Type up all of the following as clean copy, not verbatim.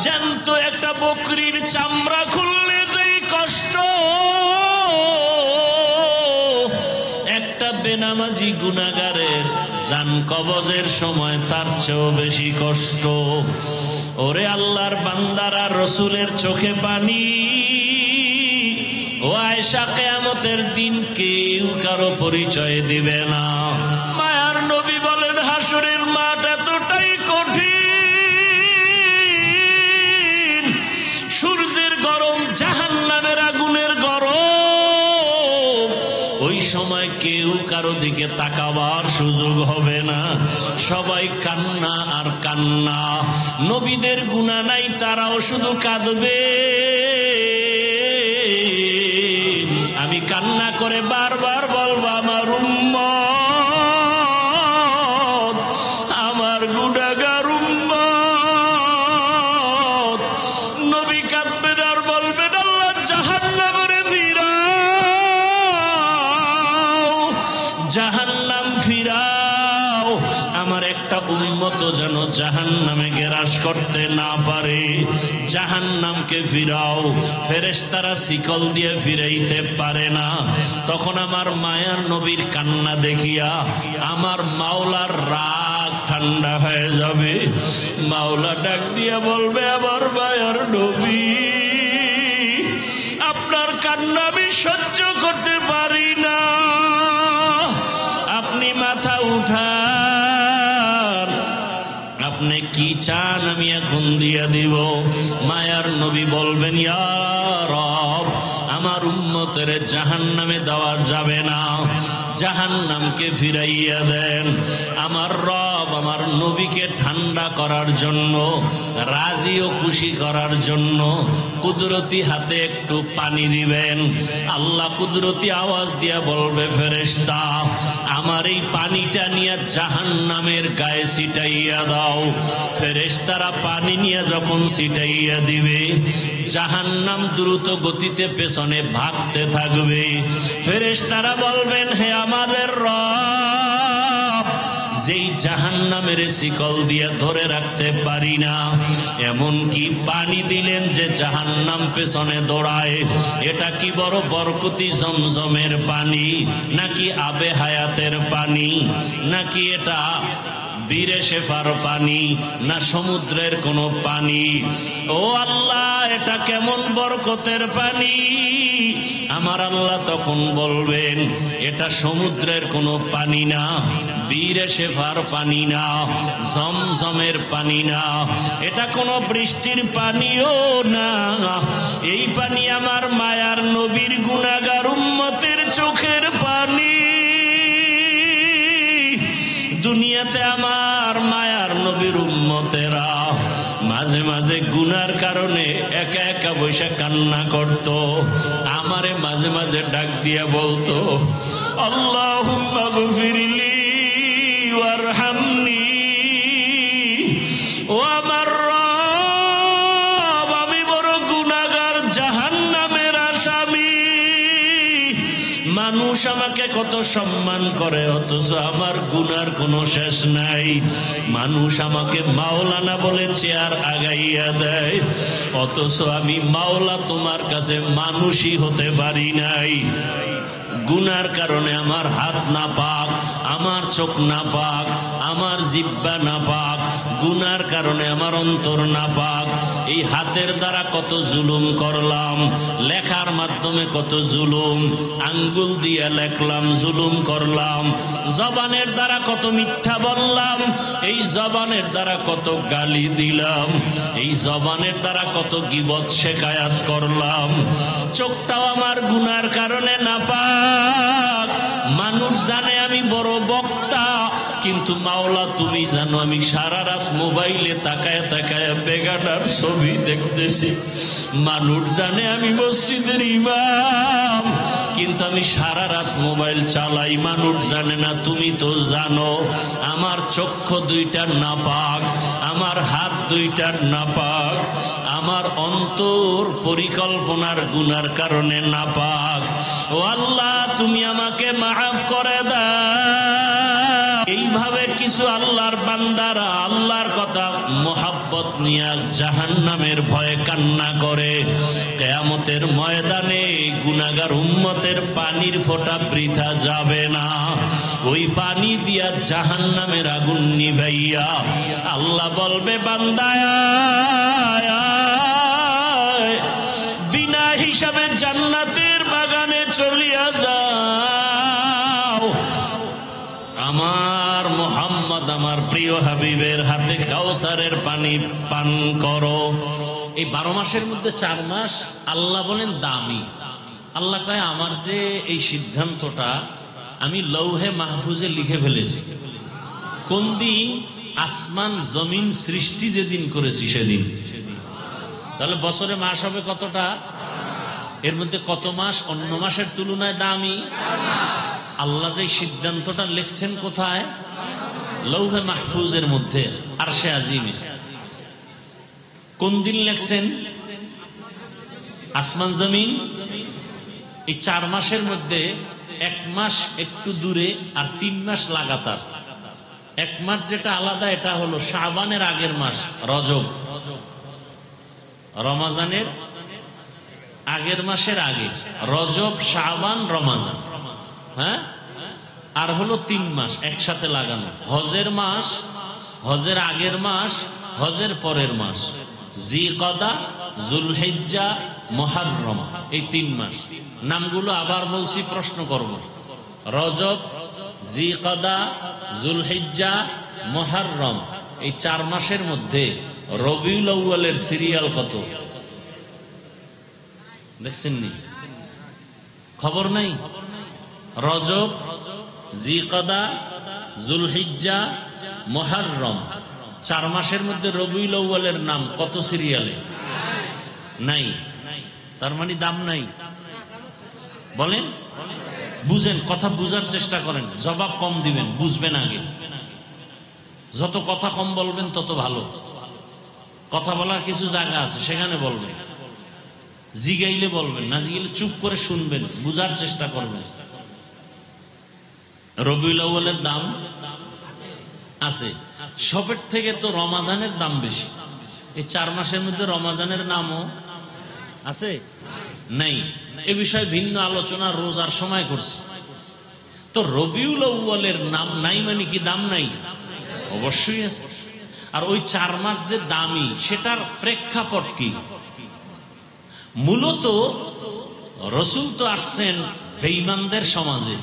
জ্যান্ত একটা বকরির চামড়া খুললে যেই কষ্ট, একটা বেনামাজি গুনাহগারের জান কবজের সময় তার চেয়েও বেশি কষ্ট। ওরে আল্লাহর বান্দারা, রসুলের চোখে পানি। ও আয়েশা, কিয়ামতের দিন কেউ কারো পরিচয় দিবে না। মায়ার নবী বলেন, হাসরের মাঠ এতটাই কঠিন, সূর্যের গরম, জাহান্নামের আগুনের গরম। ওই সময় কেউ কারো দিকে তাকাবার সুযোগ হবে না, সবাই কান্না আর কান্না। নবীদের গুনাহ নাই, তারাও শুধু কাঁদবে। আমি কান্না করে বারবার বলবো, আমার উম্মত, আমার গুনাহগার উম্মত। নবী কাঁদবেন আর বলবেন, আল্লাহ জাহান্নামে ফিরাও, জাহান্নাম ফিরাও। আমার একটা উম্মত যেন জাহান্নামে গ্রাস করতে না পারে, জাহান্নামকে ফিরাও। ফেরেশতারা শিকল দিয়ে ফিরাইতে পারে না। তখন আমার মায়ার নবীর কান্না দেখিয়া আমার মাওলার রাগ ঠান্ডা হয়ে যাবে। মাওলা ডাক দিয়া বলবে, আমার মায়ার নবী, আপনার কান্না আমি সহ্য করতে পারি না, আপনি মাথা উঠান, আপনি কি চান আমি এখন দিয়া দিব। মায়ার নবী বলবেন, ইয়া রব, আমার উম্মতের জাহান্নামে দেওয়া যাবে না, জাহান্নামকে ফিরাইয়া দেন। আমার রব আমার নবীকে ঠান্ডা করার জন্য, রাজি ও খুশি করার জন্য কুদরতি হাতে একটু পানি দিবেন। আল্লাহ কুদরতি আওয়াজ দিয়া বলবে, ফেরেশতা, আমার এই পানিটা নিয়ে জাহান্নামের গায়ে ছিটাইয়া দাও। ফেরেশতারা পানি নিয়ে যখন ছিটাইয়া দিবে, জাহান্নাম দ্রুত গতিতে পেছনে ভাগতে থাকবে। ফেরেশতারা বলবেন, হে আমাদের রব, যেই জাহান্নামের শিকল দিয়ে ধরে রাখতে পারি না, এমন কি পানি দিলেন যে জাহান্নাম পেছনে দৌড়ায়। এটা কি বড় বরকতি জমজমের পানি, নাকি আবে হায়াতের পানি, নাকি এটা বীরে শেফার পানি, না সমুদ্রের কোনো পানি? ও আল্লাহ, এটা কেমন বরকতের পানি? আমার আল্লাহ তখন বলবেন, এটা সমুদ্রের কোনো পানি না, বীরে শেফার পানি না, জমজমের পানি না, এটা কোনো বৃষ্টির পানিও না। এই পানি আমার মায়ার নবীর গুনাহগার উম্মতের চোখের পানি। দুনিয়াতে আমার মায়ার নবীর উম্মতেরা মাঝে মাঝে গুনার কারণে একা একা বসে কান্না করত। আমারে মাঝে মাঝে ডাক দিয়া বলতো, আল্লাহুম্মা গফিরলি ওয়ারহামনি। ও আমার রব, আমি বড় গুনাহগার, জাহান্নামের আসামি। মানুষ আমাকে কত সম্মান করে, অথচ আমার গুনার কোনো শেষ নাই। মানুষ আমাকে মাওলানা বলে চেয়ার আগাইয়া দেয়, অথচ আমি মাওলা তোমার কাছে মানুষই হতে পারি নাই। গুনার কারণে আমার হাত না পাক, আমার চোখ না পাক, আমার জিহ্বা না পাক, গুনার কারণে আমার অন্তর না পাক। এই হাতের দ্বারা কত জুলুম করলাম, লেখার মাধ্যমে কত জুলুম, আঙ্গুল দিয়ে লেখলাম, জুলুম করলাম। জবানের দ্বারা কত মিথ্যা বললাম, এই জবানের দ্বারা কত গালি দিলাম, এই জবানের দ্বারা কত গীবত শেখায়াত করলাম। চোখটাও আমার গুনার কারণে না পাক। মানুষ জানে আমি বড় বক্তা, কিন্তু মাওলা তুমি জানো আমি সারা রাত মোবাইলে তাকায় তাকায় বেগানার ছবি দেখতেছি। মানুষ জানে আমি মসজিদের ইমাম, কিন্তু আমি সারা রাত মোবাইল চালাই। মানুষ জানে না, তুমি তো জানো। আমার চক্ষু দুইটা নাপাক, আমার হাত দুইটা নাপাক, আমার অন্তর পরিকল্পনার গুনার কারণে নাপাক। ও আল্লাহ, তুমি আমাকে মাফ করে দাও। এইভাবে কিছু আল্লাহর বান্দারা আল্লাহর কথা মোহাব্বত নিয়ে জাহান্নামের ভয়ে কান্না করে। কিয়ামতের ময়দানে গুনাহগার উম্মতের পানির ফোঁটা বৃথা যাবে না। ওই পানি দিয়া জাহান্নামের আগুন নিভাইয়া আল্লাহ বলবে, বান্দা বিনা হিসাবে জান্নাতের বাগানে চলিয়া যাও। আমার মুহাম্মদ আমার প্রিয় হাবিবের হাতে কাউসারের পানি পান করো। এই 12 মাসের মধ্যে 4 মাস আল্লাহ বলেন দামি। আল্লাহ কয়, আমার যে এই সিদ্ধান্তটা আমি লৌহে মাহফুজে লিখে ফেলেছি। কোন দিন? আসমান জমিন সৃষ্টি যেদিন করেছি সেদিন। তাহলে বছরে মাস হবে কতটা? এর মধ্যে কত মাস অন্য মাসের তুলনায় দামি? আল্লাহ যে সিদ্ধান্তটা লিখছেন কোথায়? লৌহে মাহফুজের মধ্যে, আরশে আজিমে। কোন দিন লিখছেন? আসমান জমিন। এই 4 মাসের মধ্যে 1 মাস একটু দূরে আর 3 মাস লাগাতার। 1 মাস যেটা আলাদা, এটা হলো শাবানের আগের মাস রজব, রমাজানের আগের মাসের আগে রজব, শাবান, রমাজান। হ্যাঁ, আর হলো 3 মাস একসাথে লাগানো। হজের মাস, হজের আগের মাস, হজের পরের মাস, জিকদা, জুলহিজ্জা, মুহররম, এই 3 মাস। নামগুলো আবার বলছি, প্রশ্ন করব। রজব, জিকদা, জুলহিজ্জা, মুহররম, এই 4 মাসের মধ্যে রবিউল আউয়ালের সিরিয়াল কত দেখছেন নি? খবর নাই? রজব, জিকদা, জুলহিজ্জা, মুহররম, 4 মাসের মধ্যে রবিউল আউয়ালের নাম কত সিরিয়ালে? নাই। তার মানে দাম নাই। বলেন, বুঝেন, কথা বুঝার চেষ্টা করেন, জবাব কম দিবেন, বুঝবেন আগে। যত কথা কম বলবেন তত ভালো। কথা বলার কিছু জায়গা আছে, সেখানে বলবেন। জিগাইলে বলবেন, না জিগাইলে চুপ করে শুনবেন, বুঝার চেষ্টা করবেন। রবিউল আউয়ালের দাম আছে। সবের থেকে তো রমাজানের দাম বেশি। এই 4 মাসের মধ্যে রমাজানের নামও আছে? নাই। এ বিষয়ে ভিন্ন আলোচনা রোজার সময় করছে। তো রবিউল আউয়ালের নাম নাই মানে কি দাম নাই? অবশ্যই আছে। আর ওই 4 মাস যে দামি, সেটার প্রেক্ষাপট কি? মূলত রাসূল তো আসছেন বেঈমানদের সমাজে।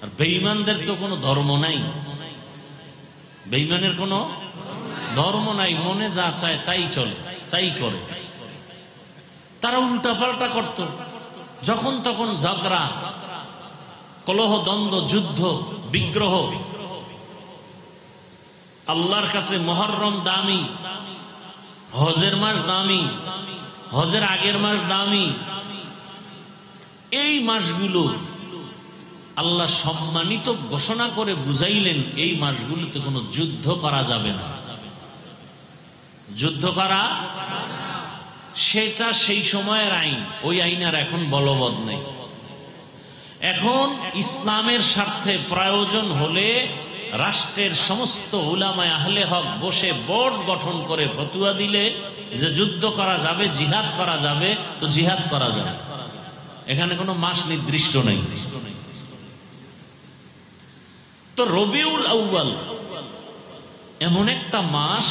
আর বেঈমানদের তো কোনো ধর্ম নাই। বেঈমানের কোনো ধর্ম নাই, মনে যা চায় তাই চলে, তাই করে। তারা উল্টাপাল্টা করত, যখন তখন ঝগড়া, কলহ, দ্বন্দ্ব, যুদ্ধ, বিগ্রহ। আল্লাহর কাছে মুহররম দামি, হজের মাস দামি, হজের আগের মাস দামি। এই মাসগুলো আল্লাহ সম্মানিত ঘোষণা করে বুঝাইলেন, এই মাসগুলোতে কোনো যুদ্ধ করা যাবে না। যুদ্ধ করা সেটা সেই সময়ের আইন, ওই আইন আর এখন বলবৎ নেই। এখন ইসলামের স্বার্থে প্রয়োজন হলে রাষ্ট্রের সমস্ত উলামায়ে আহলে হক বসে বোর্ড গঠন করে ফতোয়া দিলে যে যুদ্ধ করা যাবে, জিহাদ করা যাবে, তো জিহাদ করা যাবে। এখানে কোনো মাস নির্দিষ্ট নেই। তো রবিউল আউয়াল এমন একটা মাস,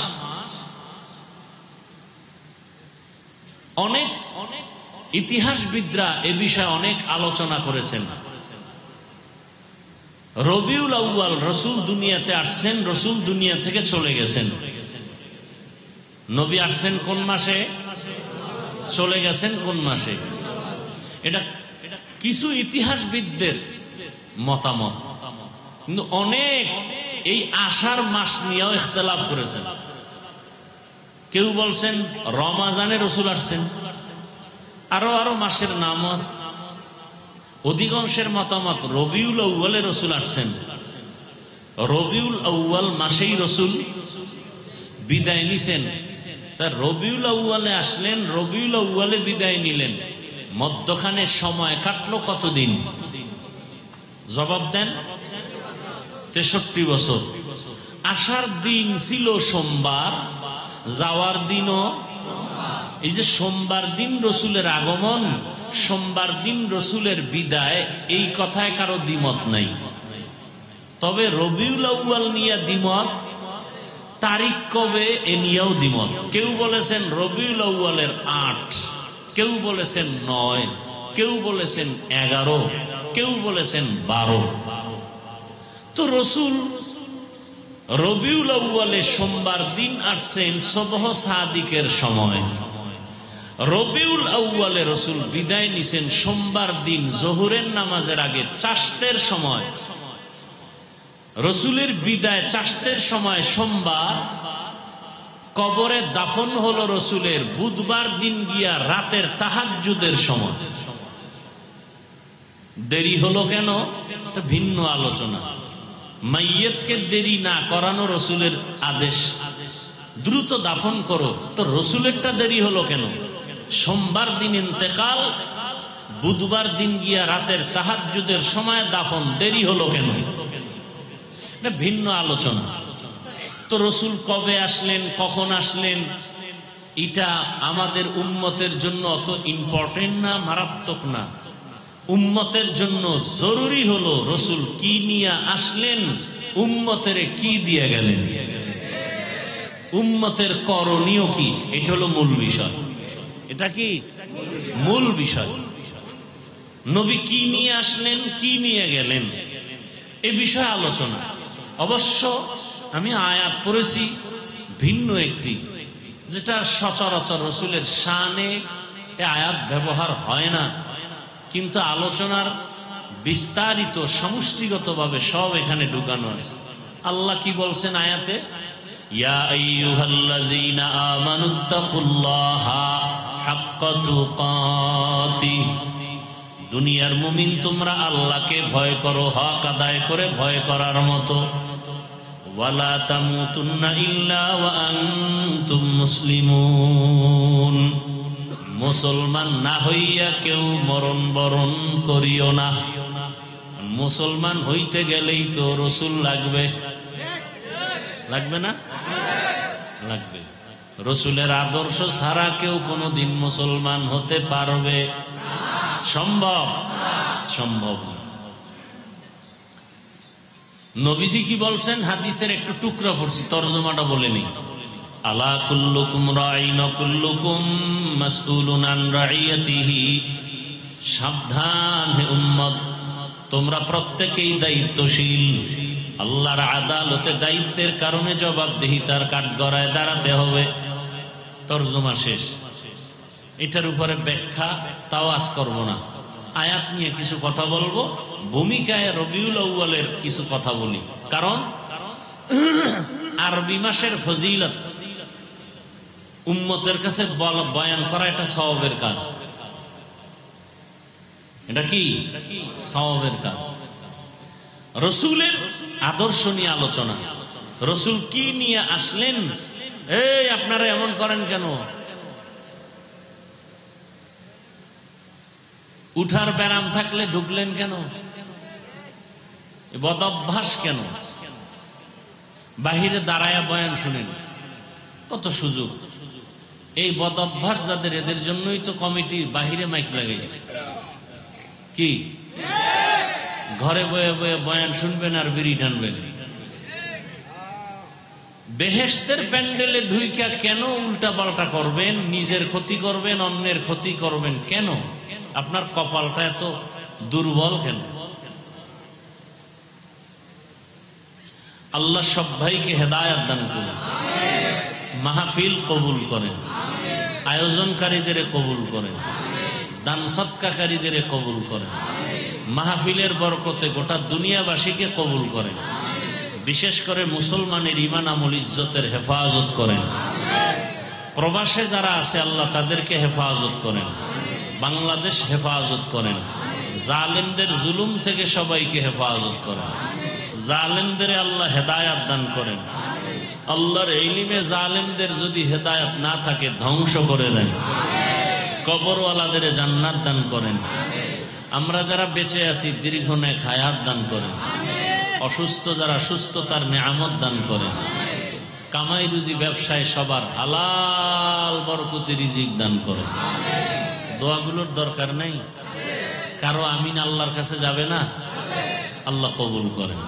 অনেক ইতিহাসবিদরা এ বিষয়ে অনেক আলোচনা করেছেন। রবিউল আউয়াল রাসূল দুনিয়াতে আসছেন, রাসূল দুনিয়া থেকে চলে গেছেন। নবী আসছেন কোন মাসে, চলে গেছেন কোন মাসে? এটা কিছু ইতিহাসবিদদের মতামত। কিন্তু অনেক এই আষাঢ় মাস নিয়েও ইখতিলাফ করেছেন। কেউ বলছেন রমাজানে রাসূল আসছেন, আরো মাসের নাম আছে। অধিকাংশের মতামত রবিউল আউয়ালে রাসূল আসছেন। রবিউল আউয়াল মাসেই রাসূল বিদায় নিছেন। তার রবিউল আউয়ালে আসলেন, রবিউল আউয়ালে বিদায় নিলেন, মধ্যখানে সময় কাটলো কতদিন? জবাব দেন। 63 বছর। আসার দিন ছিল সোমবার, যাওয়ার দিনও। এই যে সোমবার দিন রসুলের আগমন, সোমবার দিন রসুলের বিদায়, এই কথায় কারো দ্বিমত নাই। তবে রবিউল আউয়াল নিয়ে দ্বিমত, তারিখ কবে এ নিয়েও দ্বিমত। কেউ বলেছেন রবিউল আউয়ালের 8, কেউ বলেছেন 9, কেউ বলেছেন 11, কেউ বলেছেন 12। তো রসুল রবিউল আউয়ালে সোমবার দিন আসছেন সুবহ সাদিকের সময়। রবিউল আউয়ালে রসুল বিদায় নিছেন সোমবার দিন জোহরের নামাজের আগে চাষতের সময়। রসুলের বিদায় চাষতের সময় সোমবার, কবরে দাফন হলো রসুলের বুধবার দিন গিয়া রাতের তাহাজ্জুদের সময়। দেরি হলো কেন? এটা ভিন্ন আলোচনা। মাইয়িতকে দেরি না করানো রসুলের আদেশ, দ্রুত দাফন করো। তো রসুলেরটা দেরি হলো কেন? সোমবার দিন ইন্তেকাল, বুধবার দিন গিয়া রাতের তাহাজ্জুদের সময় দাফন, দেরি হলো কেন? এটা ভিন্ন আলোচনা। তো রসুল কবে আসলেন, কখন আসলেন, এটা আমাদের উম্মতের জন্য অত ইম্পর্টেন্ট না, মারাত্মক না। উম্মতের জন্য জরুরি হলো রসুল কি নিয়ে আসলেন, উম্মতের কি দিয়ে গেলেন, উম্মতের করণীয় কি, এটা হলো মূল বিষয়। এটা কি মূল বিষয়? নবী কি নিয়ে আসলেন, কি নিয়ে গেলেন, এ বিষয়ে আলোচনা। অবশ্য আমি আয়াত পড়েছি ভিন্ন একটি, যেটা সচরাচর রসুলের শানে এ আয়াত ব্যবহার হয় না, কিন্তু আলোচনার বিস্তারিত সমষ্টিগতভাবে সব এখানে ঢুকানো আছে। আল্লাহ কি বলছেন আয়াতে? ইয়া আইয়ুহাল্লাযীনা আমানুত্তাকুল্লাহা হাক্কা তুকাতিহ, দুনিয়ার মুমিন তোমরা আল্লাহকে ভয় করো হক আদায় করে ভয় করার মতো। ওয়ালা তামুতুন্না ইল্লা ওয়া আনতুম মুসলিমুন, মুসলমান না হইয়া কেউ মরণ বরণ করিও না। মুসলমান হইতে গেলেই তো রসুল লাগবে, লাগবে না? লাগবে। রসুলের আদর্শ ছাড়া কেউ কোনোদিন মুসলমান হতে পারবে? সম্ভব? সম্ভব। নবীজি কি বলছেন? হাদিসের একটু টুকরা পড়ছি, তরজমাটা বলে নি। আলা কুল্লুকুম রাইন কুল্লুকুম মাসউলুন আন রাইয়াতিহি, সাবধান হে উম্মত, তোমরা প্রত্যেকেই দায়িত্বশীল। আল্লাহর আদালতে দায়িত্বের কারণে জবাবদিহিতার কাঠগড়ায় দাঁড়াতে হবে। তরজমা শেষ। এটার উপরে ব্যাখ্যা তাও আজ করব না। আয়াত নিয়ে কিছু কথা বলবো, ভূমিকায় রবিউল আউয়ালের কিছু কথা বলি। কারণ আরবি মাসের ফজিলত উম্মতের কাছে বয়ান করা এটা সওয়াবের কাজ। এটা কি সওয়াবের কাজ। রসুলের আদর্শ নিয়ে আলোচনা, রসুল কি নিয়ে আসলেন। এই আপনারা এমন করেন কেন? উঠার ব্যারাম থাকলে ঢুকলেন কেন? বদ অভ্যাস কেন? বাহিরে দাঁড়ায়া বয়ান শুনেন, কত সুযোগ। এই বদ অভ্যাস যাদের, এদের জন্যই তো কমিটি বাহিরে মাইক লাগাইছে। কি ঘরে বয়ে বয়ে বয়ান শুনবেন আর বিড়ি টানবেন? বেহেশতের প্যান্ডেলে ঢুইকা কেন উল্টা পাল্টা করবেন? নিজের ক্ষতি করবেন, অন্যের ক্ষতি করবেন কেন? আপনার কপালটা এত দুর্বল কেন? আল্লাহ সব ভাইকে হেদায়েত দান করুন, মাহফিল কবুল করেন, আয়োজনকারীদের কবুল করেন, দান সৎকারীদের কবুল করেন, মাহফিলের বরকতে গোটা দুনিয়াবাসীকে কবুল করেন, বিশেষ করে মুসলমানের ঈমান আমল ইজ্জতের হেফাজত করেন। প্রবাসে যারা আছে আল্লাহ তাদেরকে হেফাজত করেন, বাংলাদেশ হেফাজত করেন, জালেমদের জুলুম থেকে সবাইকে হেফাজত করেন, জালেমদের আল্লাহ হেদায়াত দান করেন। আল্লাহর ইলমে জালেমদের যদি হেদায়াত না থাকে ধ্বংস করে দেন, কবরওয়ালাদের জান্নাত দান করেন। আমরা যারা বেঁচে আছি দীর্ঘ নেক হায়াত দান করেন। অসুস্থ যারা সুস্থতার নেয়ামত দান করেন, কামাই রুজি ব্যবসায় সবার হালাল বরকতি রিজিক দান করেন। দোয়াগুলোর দরকার নাই কারো, আমিন আল্লাহর কাছে যাবে না, আল্লাহ কবুল করেন।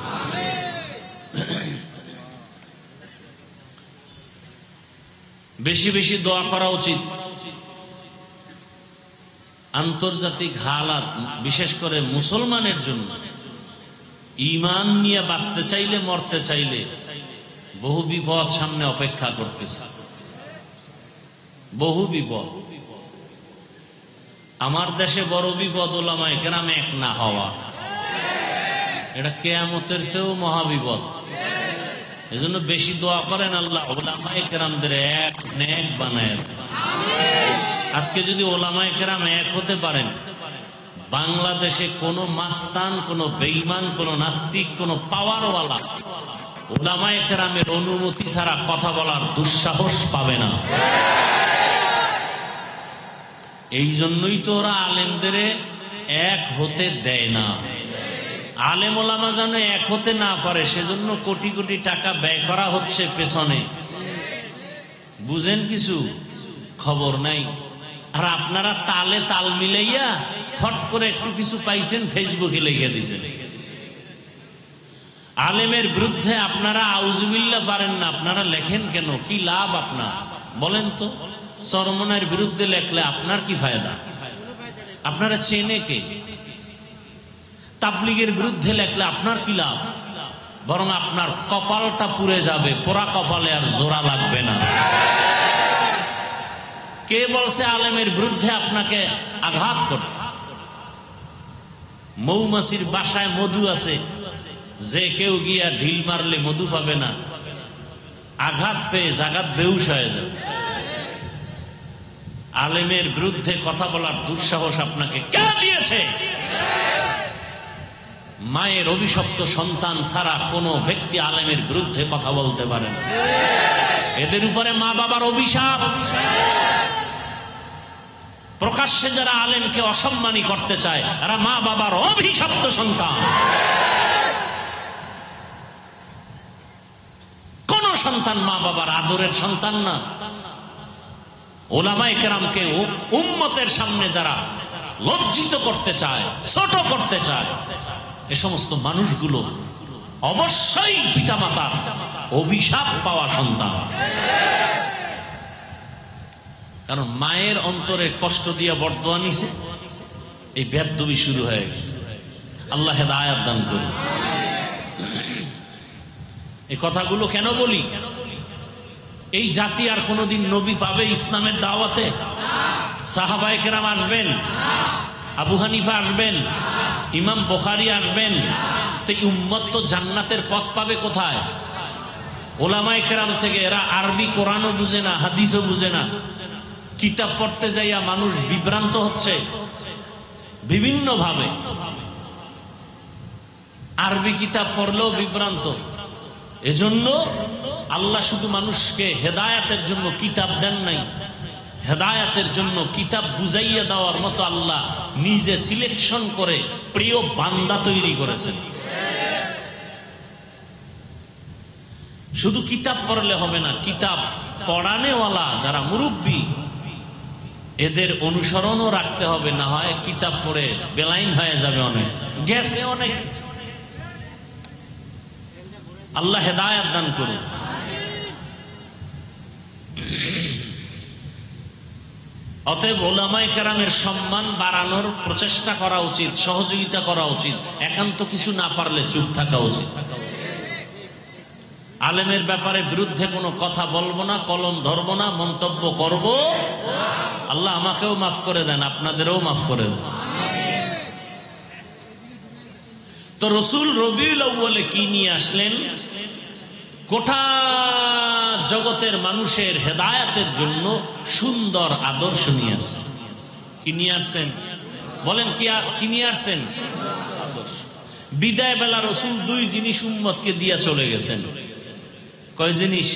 বেশি বেশি দোয়া করা উচিত। আন্তর্জাতিক হালাত বিশেষ করে মুসলমানের জন্য, ঈমান নিয়ে বাঁচতে চাইলে, মরতে চাইলে বহু বিপদ সামনে অপেক্ষা করতেছে, বহু বিপদ। আমার দেশে বড় বিপদ ওলামায়ে কেরাম এক না হওয়া, এটা কিয়ামতের চেয়েও মহাবিপদ। এজন্য বেশি দোয়া করেন, আল্লাহ ওলামায়ে কেরামদের এক নেক বানায়। আজকে যদি ওলামায়ে কেরাম এক হতে পারেন, বাংলাদেশে কোনো মাস্তান, কোনো বেঈমান, কোনো নাস্তিক, কোনো পাওয়ারওয়ালা ওলামায়ে কেরামের অনুমতি ছাড়া কথা বলার দুঃসাহস পাবে না। এই জন্যই তো ওরা আলেমদের এক হতে দেয় না। আলেম ওলামা যেন এক হতে না পারে, সেজন্য কোটি কোটি টাকা ব্যয় করা হচ্ছে পেছনে। বুঝেন কিছু? খবর নাই। আর আপনারা তালে তাল মিলাইয়া ফট করে একটু কিছু পাইছেন, ফেসবুকে লিখে দিয়েছেন। আলেমের বিরুদ্ধে আপনারা আউযুবিল্লাহ পারেন না, আপনারা লেখেন কেন? কি লাভ আপনার বলেন তো? চরমনের বিরুদ্ধে লেখলে আপনার কি ফায়দা? আপনারা চেনে কে? তাবলীগের বিরুদ্ধে লেখলে আপনার কি লাভ? বরং আপনার কপালটা পুড়ে যাবে, পোড়া কপালে আর জোড়া লাগবে না। কে বলছে আলেমের বিরুদ্ধে আপনাকে আঘাত করবে? মৌমাছির বাসায় মধু আছে, যে কেউ গিয়া ঢিল মারলে মধু পাবে না, আঘাত পেয়ে জাগাত বেহুশ হয়ে যাবে। আলেমের বিরুদ্ধে কথা বলার দুঃসাহস আপনাকে কে দিয়েছে? মায়ের অভিশপ্ত সন্তান ছাড়া কোনো ব্যক্তি আলেমের বিরুদ্ধে কথা বলতে পারে না। এদের উপরে মা বাবার অভিশাপ। প্রকাশ্যে যারা আলেমকে অসম্মানী করতে চায়, এরা মা বাবার অভিশপ্ত সন্তান। কোন সন্তান মা বাবার আদরের সন্তান না। ওলামায়ে কেরামকে উম্মতের সামনে যারা লজ্জিত করতে চায়, ছোট করতে চায়, এ সমস্ত মানুষগুলো অবশ্যই পিতামাতার অভিশাপ পাওয়া সন্তান। কারণ মায়ের অন্তরে কষ্ট দিয়ে বরদোয়া নিছে, এই বেয়াদবি শুরু হয়ে গেছে। আল্লাহ হেদায়েত দান করুন। এই কথাগুলো কেন বলি? এই জাতি আর কোনদিন নবী পাবে ইসলামের দাওয়াতে? সাহাবায়ে কেরাম আসবেন, আবু হানিফা আসবেন, ইমাম বুখারী আসবেন, তো উম্মত তো জান্নাতের পথ পাবে কোথায়? ওলামায়ে কেরাম থেকে। এরা আরবি কোরআনও বুঝে না, হাদিসও বুঝে না। কিতাব পড়তে যাইয়া মানুষ বিভ্রান্ত হচ্ছে বিভিন্ন ভাবে। আরবি কিতাব পড়লেও বিভ্রান্ত। এজন্য আল্লাহ শুধু মানুষকে হেদায়েতের জন্য কিতাব দেন নাই, হেদায়েতের জন্য কিতাব বুঝাইয়া দেওয়ার মতো আল্লাহ নিজে সিলেকশন করে প্রিয় বান্দা তৈরি করেছেন। শুধু কিতাব পড়লে হবে না, কিতাব পড়ানেওয়ালা যারা মুরব্বী, এদের অনুসরণও রাখতে হবে। না হয় কিতাব পড়ে বেলাইন হয়ে যাবে, অনেক গেছে অনেক। আল্লাহ হেদায়েত দান করুন। অতএব উলামায়ে কেরামের সম্মান বাড়ানোর প্রচেষ্টা করা উচিত, সহযোগিতা করা উচিত। একান্ত কিছু না পারলে চুপ থাকা উচিত। আলেমের ব্যাপারে বিরুদ্ধে কোনো কথা বলবো না, কলম ধরবো না, মন্তব্য করব। আল্লাহ আমাকেও মাফ করে দেন, আপনাদেরও মাফ করে দেন। তো রসুল রবিউল আউয়ালে কি নিয়ে আসলেন? গোটা জগতের মানুষের হেদায়েতের জন্য সুন্দর আদর্শ নিয়ে আসছেন। কি নিয়ে আসছেন বলেন? কি নিয়ে আসছেন? আদর্শ। বিদায় বেলা রসুল দুই জিনিস উম্মতকে দিয়া চলে গেছেন। কয় জিনিস?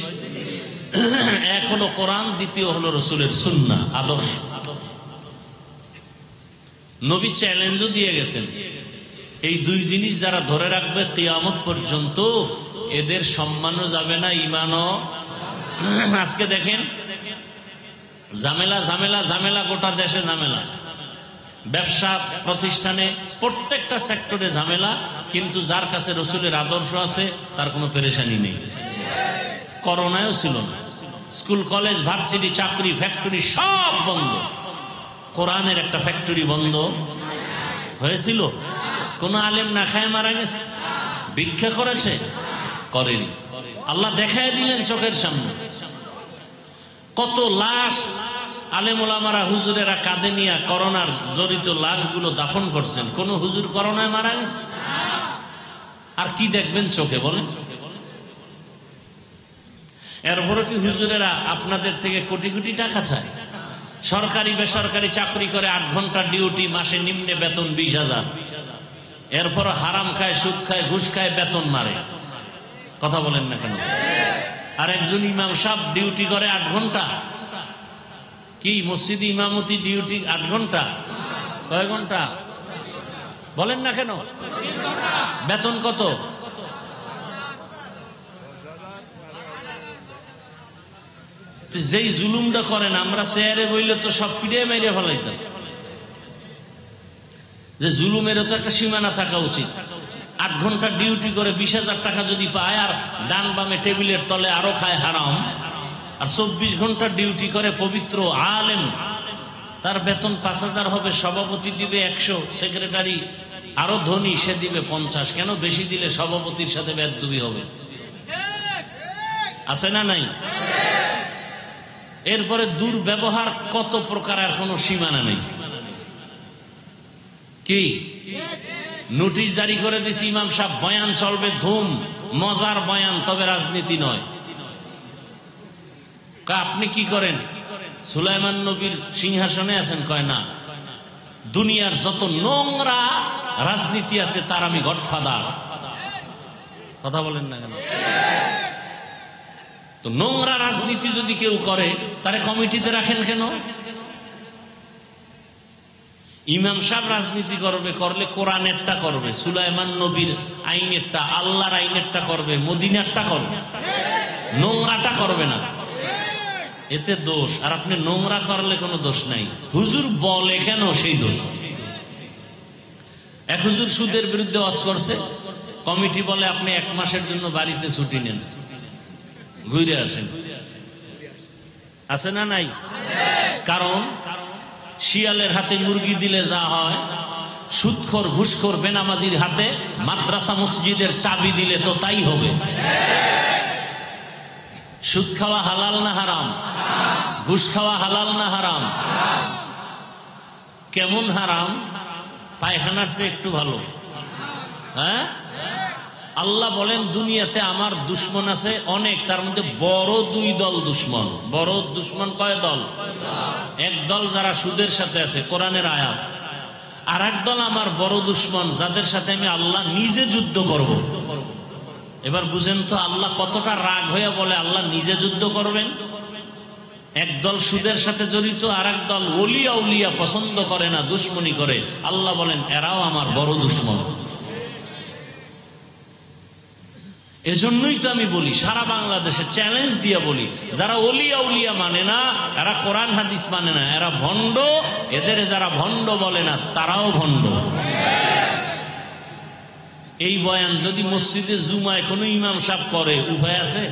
এক হলো কোরআন, দ্বিতীয় হলো রসুলের সুন্নাহ, আদর্শ। নবী চ্যালেঞ্জও দিয়ে গেছেন, এই দুই জিনিস যারা ধরে রাখবে কিয়ামত পর্যন্ত, এদের সম্মানও যাবে না, ইমানও। আজকে দেখেন ঝামেলা ঝামেলা ঝামেলা, গোটা দেশে ঝামেলা, ব্যবসা প্রতিষ্ঠানে প্রত্যেকটা সেক্টরে ঝামেলা, কিন্তু যার কাছে রসুলের আদর্শ আছে তার কোনো পেরেশানি নেই। করোনায়ও ছিল না, স্কুল কলেজ ভার্সিটি চাকরি ফ্যাক্টরি সব বন্ধ, কোরআনের একটা ফ্যাক্টরি বন্ধ হয়েছিল? কোন আলেম না খায় মারা গেছে? ভিক্ষা করেছে? করেনি। আল্লাহ দেখায় দিলেন চোখের সামনে। কত লাশ আলেম ওলামারা হুজুরেরা কাঁধে নিয়ে করোনার জড়িত লাশগুলো দাফন করছেন, কোন হুজুর করোনায় মারা গেছে? আর কি দেখবেন চোখে বলেন? এরপরে কি হুজুরেরা আপনাদের থেকে কোটি কোটি টাকা চায়? সরকারি বেসরকারি চাকরি করে 8 ঘন্টা ডিউটি, মাসে নিম্নে বেতন 20,000, এরপর হারাম খায়, সুদ খায়, ঘুষ খায়, বেতন মারে। কথা বলেন না কেন? আর একজন ইমাম সাহেব ডিউটি করে 8 ঘন্টা, কি মসজিদে ইমামতি ডিউটি 8 ঘন্টা? কয় ঘন্টা বলেন না কেন? বেতন কত? যেই জুলুমটা করেন আমরা চেয়ারে বইলে তো সব পিড়ে মেরে ফেলাইতাম। যে জুলুমেরও তো একটা সীমানা থাকা উচিত। 8 ঘন্টা ডিউটি করে 20,000 টাকা যদি পায়, আর ডান বামে টেবিলের তলে আরো খায় হারাম, আর 24 ঘন্টা ডিউটি করে পবিত্র আলেম, তার বেতন 5,000 হবে, সভাপতি দিবে 100, সেক্রেটারি আরো ধনী সে দিবে 50। কেন? বেশি দিলে সভাপতির সাথে বেদবি হবে, আছে না নাই? এরপরে দুর্ব্যবহার কত প্রকার, আর কোনো সীমানা নেই। কি নোটিশ জারি করে দিছি, ইমাম সাহেব বয়ান চলবে ধুম, মজার বয়ান, তবে রাজনীতি নয়। আপনি কি করেন? সুলাইমান নবীর সিংহাসনে আছেন? কয় না, দুনিয়ার যত নোংরা রাজনীতি আছে তার আমি গডফাদার। কথা বলেন না কেন? তো নোংরা রাজনীতি যদি কেউ করে, তারে কমিটিতে রাখেন কেন? ইমাম সাহেব রাজনীতি করবে, করলে কোরআনেরটা করবে, সুলাইমান নবীর আইনেরটা, আল্লাহর আইনেরটা করবে, মদিনারটা করবে, নোংরাটা করবে না। এতে দোষ। আর আপনি নোংরা করলে কোনো দোষ নাই, হুজুর বলে কেন সেই দোষ। এক হুজুর সুদের বিরুদ্ধে ওয়াজ করছে, কমিটি বলে আপনি 1 মাসের জন্য বাড়িতে ছুটি নেন, ঘুরে আসেন। আছে না নাই? কারণ শিয়ালের হাতে মুরগি দিলে যা হয়, সুদখোর ঘুষখোর বেনামাজির হাতে মাদ্রাসা মসজিদের চাবি দিলে তো তাই হবে। সুদ খাওয়া হালাল না হারাম? ঘুষ খাওয়া হালাল না হারাম? কেমন হারাম? পায়খানার চেয়ে একটু ভালো। হ্যাঁ, আল্লাহ বলেন দুনিয়াতে আমার দুশ্মন আছে অনেক, তার মধ্যে বড় 2 দল দুশ্মন। বড় দুশ্মন কয় দল? এক দল যারা সুদের সাথে আছে, কোরআনের আয়াত। আর এক দল আমার বড় দুশ্মন, যাদের সাথে আমি আল্লাহ নিজে যুদ্ধ করব। এবার বুঝেন তো আল্লাহ কতটা রাগ হয়ে বলে আল্লাহ নিজে যুদ্ধ করবেন। একদল সুদের সাথে জড়িত, আর এক দল ওলিয়া উলিয়া পছন্দ করে না, দুশ্মনী করে। আল্লাহ বলেন এরাও আমার বড় দুশ্মন। এজন্যই তো আমি বলি, সারা বাংলাদেশে চ্যালেঞ্জ দিয়ে বলি, যারা ওলিয়া উলিয়া মানে না, এরা কোরআন হাদিস মানে না, এরা ভণ্ড। এদের যারা ভণ্ড বলে না, তারাও ভণ্ড। এই বয়ান যদি মসজিদে জুমায় কোনো ইমাম সাহেব করে, উপায় আছে?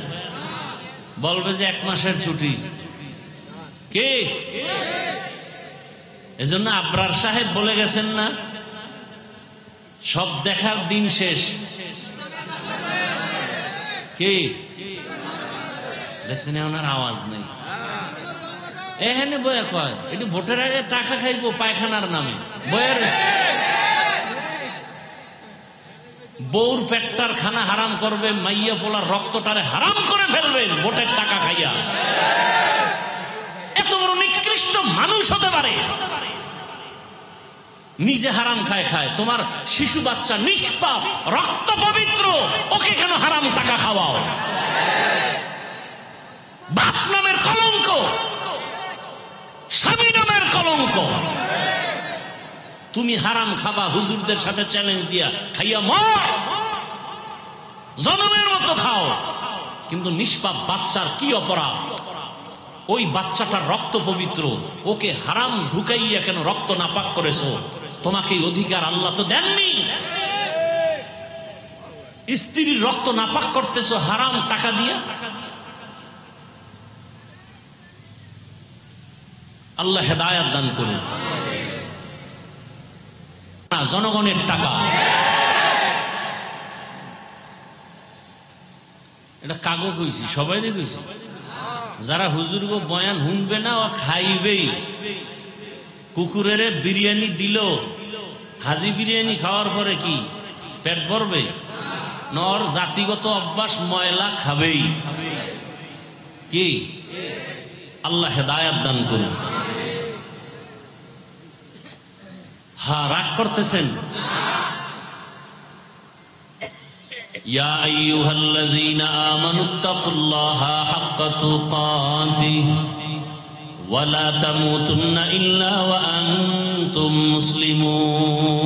বলবে যে 1 মাসের ছুটি। কে? এজন্য আবরার সাহেব বলে গেছেন না, সব দেখার দিন শেষ। কে দেখছেন? ওনার আওয়াজ নেই। এখানে বয়া কয় এটি ভোটের আগে টাকা খাইবো পায়খানার নামে বয়ার। বউর পেটটার খানা হারাম করবে, মাইয়া পোলার রক্তটারে হারাম করে ফেলবে ভোটের টাকা খাইয়া। এত বড় নিকৃষ্ট মানুষ হতে পারে? নিজে হারাম খায় খায়, তোমার শিশু বাচ্চা নিষ্পাপ, রক্ত পবিত্র, ওকে কেন হারাম টাকা খাওয়াও? বাপ নামের কলঙ্ক, স্বামী নামের কলঙ্ক। তুমি হারাম খাবা, হুজুরদের সাথে চ্যালেঞ্জ দিয়া খাইয়া মর, জনমের মতো খাও, কিন্তু নিষ্পাপ বাচ্চার কি অপরাধ? ওই বাচ্চাটার রক্ত পবিত্র, ওকে হারাম ঢুকাইয়া কেন রক্ত নাপাক করেছো? তোমাকে এই অধিকার আল্লাহ তো দেননি। স্ত্রীর রক্ত নাপাক করতেছো হারাম টাকা দিয়া। আল্লাহ হেদায়াত দান করুন। জনগণের টাকা, এটা কাগজ কইছি, সবাই কইছি। যারা হুজুর গো বয়ান শুনবে না ও খাইবেই। কুকুরের বিরিয়ানি দিল, হাজি বিরিয়ানি খাওয়ার পরে কি পেট ভরবে? নর জাতিগত অভ্যাস, ময়লা খাবেই। কি আল্লাহ হেদায়াত দান করুন। হ্যাঁ, রাগ করতেছেন? ইয়া আইয়ুহাল্লাযীনা আমানুত্তাকুল্লাহা হাক্কা তুকাতিহি ওয়া লা তামুতুন্না ইল্লা ওয়া আনতুম মুসলিমুন।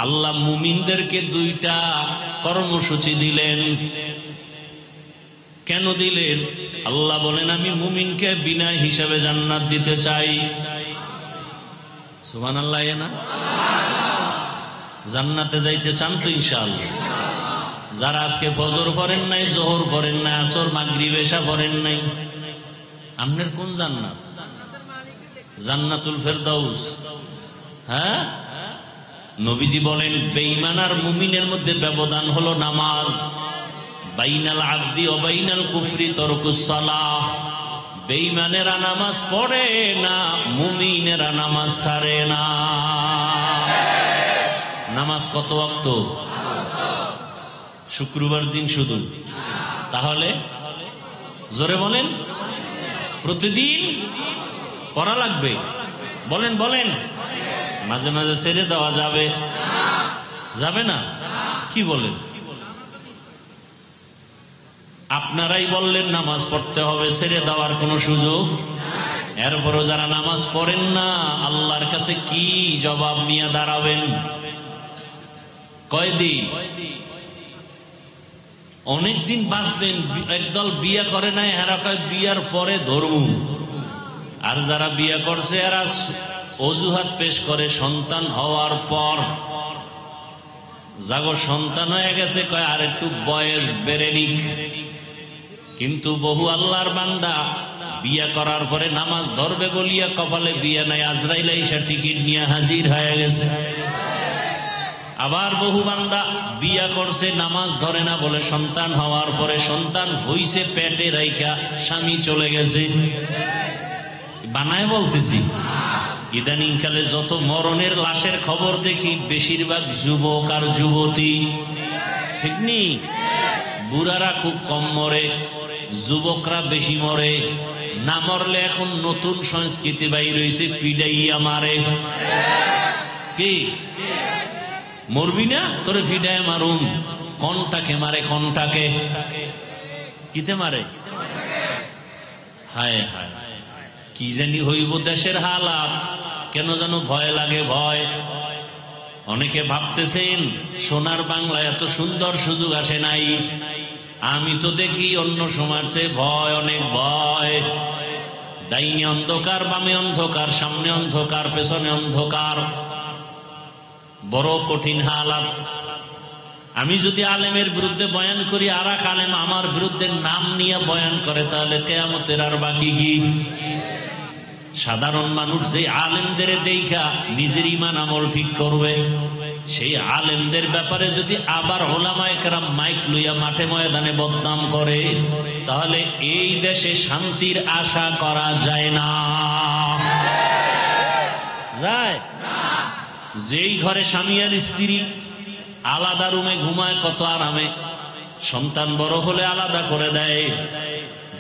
আল্লাহ মুমিনদেরকে দুইটা কর্মসূচি দিলেন। কেন দিলেন? আল্লাহ বলেন, আমি মুমিনকে বিনা হিসাবে জান্নাত দিতে চাই। সুবহানাল্লাহ। না জান্নাতে যাইতে চান তো ইনশাআল্লাহ? যারা আজকে ফজর পড়েন নাই, জোহর পড়েন নাই, আসর মাগরিব এশা পড়েন নাই, আপনার কোন জান্নাত? জান্নাতুল ফেরদাউস। হ্যাঁ, নবীজি বলেন বেঈমান আর মুমিনের মধ্যে ব্যবধান হলো নামাজ। বাইনাল আবদি ওয়া বাইনাল কুফরি তারকুস সালাহ। বেঈমানেরা নামাজ পড়ে না, মুমিনেরা নামাজ ছাড়ে না। নামাজ কত ওয়াক্ত? শুক্রবার দিন শুধু। তাহলে জোরে বলেন, প্রতিদিন পড়া লাগবে। বলেন বলেন। মাঝে মাঝে ছেড়ে দেওয়া যাবে? যাবে না? কি বলেন? আপনারাই বললেন নামাজ পড়তে হবে, ছেড়ে দেওয়ার কোনো সুযোগ। এরপরও যারা নামাজ পড়েন না, আল্লাহর কাছে কি জবাব নিয়ে দাঁড়াবেন? কয়দিন? অনেকদিন বাঁচবেন। একদল বিয়ে করে নাই, এরা কয় বিয়ার পরে ধরুন। আর যারা বিয়ে করছে এরা অজুহাত পেশ করে সন্তান হওয়ার পর। যাগো সন্তান হয়ে গেছে, কয় আর একটু বয়স বেড়ে নিক। কিন্তু বহু আল্লাহর বান্দা বিয়ে করার পরে নামাজ ধরবে বলিয়া কপালে বিয়ে নাই, আজরাইল আইসা টিকিট নিয়ে হাজির হয়ে গেছে। আবার বহু বান্দা বিয়া করছে, নামাজ ধরে না বলে সন্তান হওয়ার পরে সন্তান হইছে পেটে রাইখা স্বামী চলে গেছে। বানায় বলতেছি। ইদানিং কালে যত মরণের লাশের খবর দেখি, বেশিরভাগ যুবক আর যুবতী। ঠিক নি? বুড়ারা খুব কম মরে, যুবকরা বেশি মরে। না মরলে এখন নতুন সংস্কৃতি বাইর হইছে, পিডাইয়া মারে। কি মরবি না? তোরে ফিডায় মারুম। কোনটাকে মারে? কোনটাকে? কিতে মারে? হায় হায়, কি জানি হইব দেশের হালাত। কেন যেন ভয় লাগে, ভয়। অনেকে ভাবতেছেন সোনার বাংলা এত সুন্দর সুযোগ আসে নাই। আমি তো দেখি অন্য সময়ের চেয়ে ভয়, অনেক ভয়। ডাইনে অন্ধকার, বামে অন্ধকার, সামনে অন্ধকার, পেছনে অন্ধকার। বড় কঠিন হালাত। আমি যদি আলেমের বিরুদ্ধে বয়ান করি, আর এক আলেম আমার বিরুদ্ধে নাম নিয়ে বয়ান করে, তাহলে কিয়ামতের আর বাকি কি? সাধারণ মানুষ যে আলেমদের দেখা নিজের ঈমান আমল ঠিক করবে, সেই আলেমদের ব্যাপারে যদি আবার ওলামায়ে কেরাম মাইক লইয়া মাঠে ময়দানে বদনাম করে, তাহলে এই দেশে শান্তির আশা করা যায় না। যায়? যেই ঘরে স্বামী আর স্ত্রী আলাদা রুমে ঘুমায় কত আরামে, সন্তান বড় হলে আলাদা করে দেয়।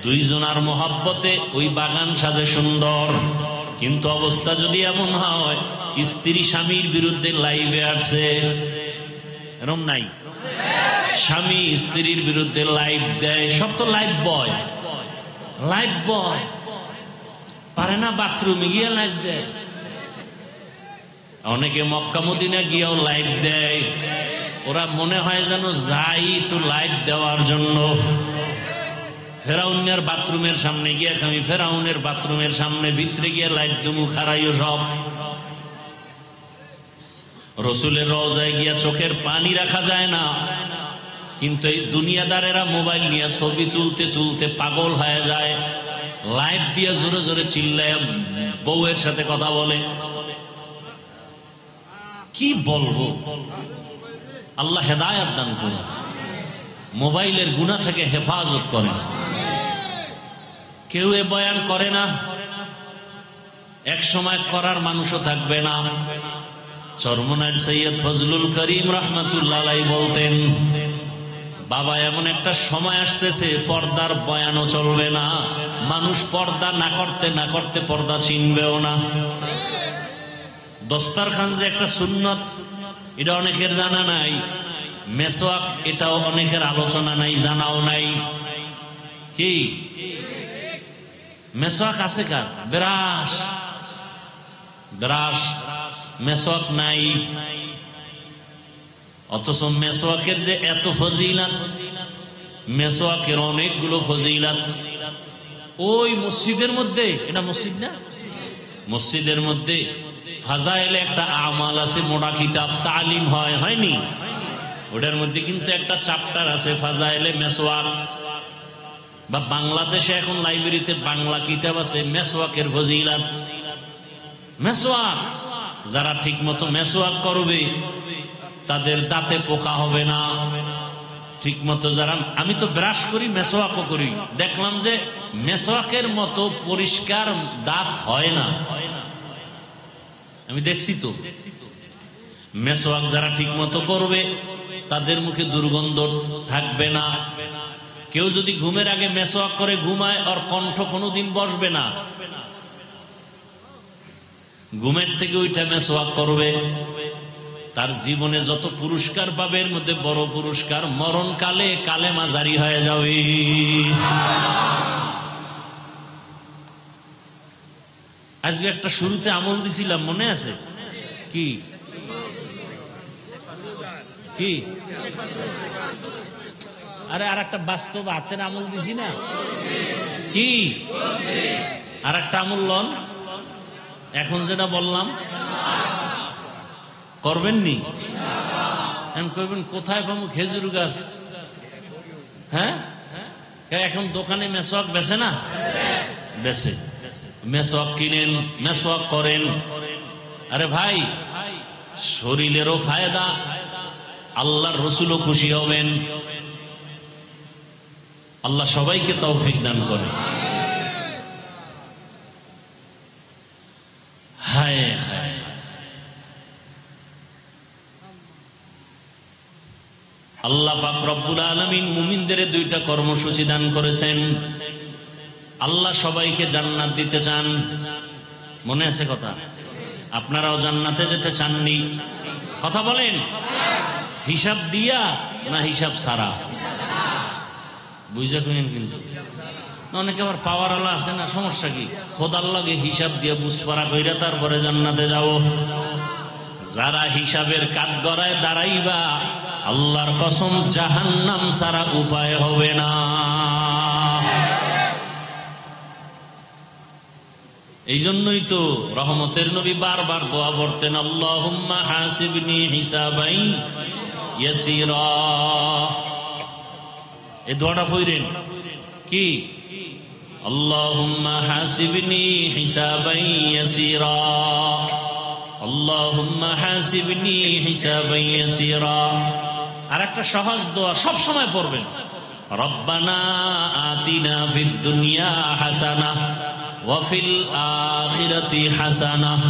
দুইজনার মহব্বতে ওই বাগান সাজে সুন্দর। কিন্তু অবস্থা যদি এমন হয়, স্ত্রী স্বামীর বিরুদ্ধে লাইভে আসছে, এরকম নাই? স্বামী স্ত্রীর বিরুদ্ধে লাইভ দেয়। সব তো লাইভ বয়। লাইভ বয় পারে না বাথরুমে গিয়ে লাইভ দেয়। অনেকে মক্কা মদিনা গিয়েও লাইভ দেয়, ওরা মনে হয় যেন যাই তো লাইভ দেওয়ার জন্য। ফেরাউনের বাথরুমের সামনে গিয়ে আমি ফেরাউনের বাথরুমের সামনে ভিতরে গিয়ে লাইভ দুমু খারাইও সব। রসুলের রওজায় গিয়া চোখের পানি রাখা যায় না, কিন্তু এই দুনিয়াদারেরা মোবাইল নিয়ে ছবি তুলতে তুলতে পাগল হয়ে যায়, লাইভ দিয়ে জোরে জোরে চিল্লায় বউয়ের সাথে কথা বলে। কি বলবো, আল্লাহ হেদায়েত দান করুন, মোবাইলের গুনাহ থেকে হেফাজত করেন। কেউ এ বয়ান করে না, এক সময় করার মানুষও থাকবে না। চরমনার সৈয়দ ফজলুল করিম রহমাতুল্লাহ আলাইহি বলতেন, বাবা এমন একটা সময় আসতেছে পর্দার বয়ানও চলবে না, মানুষ পর্দা না করতে না করতে পর্দা চিনবেও না। দস্তরখান যে একটা সুন্নত, এটা অনেকের জানা নাই। মেসওয়াক, এটাও অনেকের আলোচনা নাই, জানাও নাই। কি মেসওয়াক আছে কার? ব্রাশ, ব্রাশ, মেসওয়াক নাই। অথচ মেসওয়াকের যে এত ফজিলত, মেসওয়াকের অনেকগুলো ফজিলত। ওই মসজিদের মধ্যে, এটা মসজিদ না, মসজিদের মধ্যে ফাজাইলে একটা আমাল আছে, মোটা কিতাব, তালিম হয়, হয়নি? ওটার মধ্যে কিন্তু একটা চ্যাপ্টার আছে ফাজাইলে মেসওয়াক। বা বাংলাদেশে এখন লাইব্রেরিতে বাংলা কিতাব আছে মেসওয়াকের ফজিলত। মেসওয়াক, যারা ঠিক মতো মেসওয়াক করবে তাদের দাঁতে পোকা হবে না। ঠিক মতো যারা, আমি তো ব্রাশ করি, মেসওয়াকও করি, দেখলাম যে মেসওয়াকের মতো পরিষ্কার দাঁত হয় না। আমি দেখছি তো। মেসওয়াক যারা ঠিক মতো করবে তাদের মুখে দুর্গন্ধ থাকবে না। কেউ যদি ঘুমের আগে মেসওয়াক করে ঘুমায়, আর কণ্ঠ কোনোদিন বসবে না। ঘুমের থেকে ওইটা মেসওয়াক করবে, তার জীবনে যত পুরস্কার পাবে এর মধ্যে বড় পুরস্কার মরণকালে কালেমা জারি হয়ে যাবে। আজকে একটা শুরুতে আমল দিছিলাম, মনে আছে? কি কি আরে আর একটা বাস্তব হাতের আমল দিছি না? কি আর একটা আমল লন, এখন যেটা বললাম করবেননি? কইবেন কোথায় পাবো খেজুর গাছ? হ্যাঁ, এখন দোকানে মেসওয়াক বেচে না? বেচে। মেসওয়াক কিনেন, মেসওয়াক করেন। আরে ভাই, শরীরেরও ফায়দা, আল্লাহর রসুলও খুশি হবেন। আল্লাহ সবাইকে তৌফিক দান করে। হায় হায়, আল্লাহ পাক রব্বুল আলামিন মুমিনদের দুইটা কর্মসূচি দান করেছেন। আল্লাহ সবাইকে জান্নাত দিতে চান, মনে আছে কথা? আপনারাও জান্নাতে যেতে চাননি? কথা বলেন, হিসাব দিয়া না হিসাব ছাড়া? বুঝা কইেন। কিন্তু অনেকে আবার পাওয়ার আলা আছে না, সমস্যা কি? খোদার লাগে হিসাব দিয়ে বুঝপাড়া কইরা তারপরে জান্নাতে যাব। যারা হিসাবের কাঠগড়ায় দাঁড়াইবা, আল্লাহর কসম জাহান্নাম ছাড়া উপায় হবে না। এই জন্যই তো রহমতের নবী বারবার দোয়া পড়তেন, আল্লাহুম্মা হাসিবনি হিসাবাই ইয়াসিরা। এই দোয়াটা পড়েন। কি? আল্লাহুম্মা হাসিবনি হিসাবাই ইয়াসিরা, আল্লাহুম্মা হাসিবনি হিসাবাই ইয়াসিরা। আর একটা সহজ দোয়া সব সময় পড়বেন, রব্বানা আতিনা ফিদ দুনিয়া হাসানাহ ওয়া ফিল আখিরাতি হাসানাহ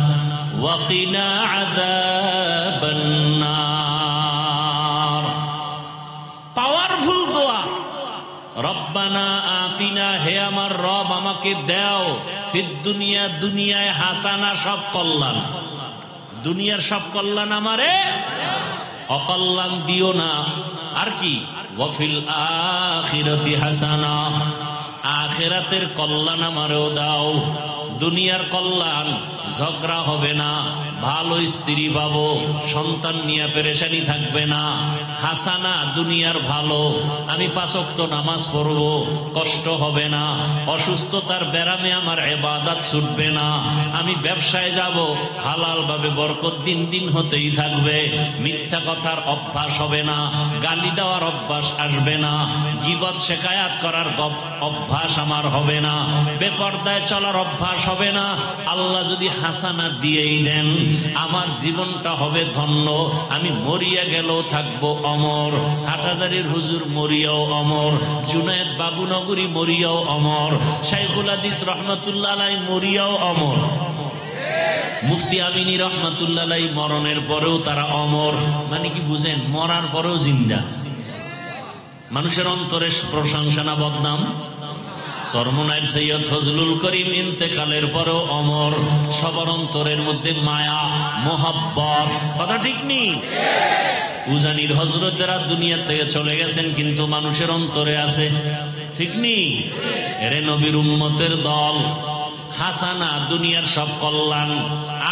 ওয়া কিনা আযাবান নার। পাওয়ারফুল দোয়া। রব্বানা আতিনা, হে আমার রব আমাকে দাও, ফিদ দুনিয়া, দুনিয়ায় হাসানা, সব কল্যাণ, দুনিয়ার সব কল্যাণ আমারে, অকল্যাণ দিও না। আর কি? ওয়া ফিল আখিরাতি হাসানাহ, আখিরাতের কল্যাণ আমারও দাও। দুনিয়ার কল্যাণ, ঝগড়া হবে না, ভালো স্ত্রী পাবো, সন্তান নিয়ে পেরেশানি থাকবে না। হাসানা, দুনিয়ার ভালো, আমি 5 ওয়াক্ত নামাজ পড়বো, কষ্ট হবে না। অসুস্থতার ব্যারামে আমার ইবাদত ছুটবে না। আমি ব্যবসায় যাব, হালাল ভাবে বরকত দিন দিন হতেই থাকবে। মিথ্যা কথার অভ্যাস হবে না, গালি দেওয়ার অভ্যাস আসবে না, গীবত শিকায়াত করার অভ্যাস আমার হবে না, বেপরদায় চলার অভ্যাস হবে না। আল্লাহ যদি হাসানা দিয়েই দেন, আমার জীবনটা হবে ধন্য। আমি মরিয়া গেলেও থাকবো অমর। হাটহাজারীর হুজুর মরিয়াও অমর, জুনায়েদ বাবুনগরী মরিয়াও অমর, শাইখুল হাদিস রহমাতুল্লাহ আলাইহি মরিয়াও অমর, মুফতি আমিনী রহমাতুল্লাহ আলাইহি মরণের পরেও তারা অমর। মানে কি বুঝেন? মরার পরেও জিন্দা। মানুষের অন্তরে প্রশংসা না বদনাম? সরমুনাইর সৈয়দ ফজলুল করিম ইন্তেকালের পরেও অমর। সবার অন্তরের মধ্যে মায়া, মোহাব্বত, কথা ঠিক নেই? উজানির হযরতেরা দুনিয়া থেকে চলে গেছেন, কিন্তু মানুষের অন্তরে আছে, ঠিক নেই? এরে নবীর উম্মতের দল। হাসানা, দুনিয়ার সব কল্যাণ,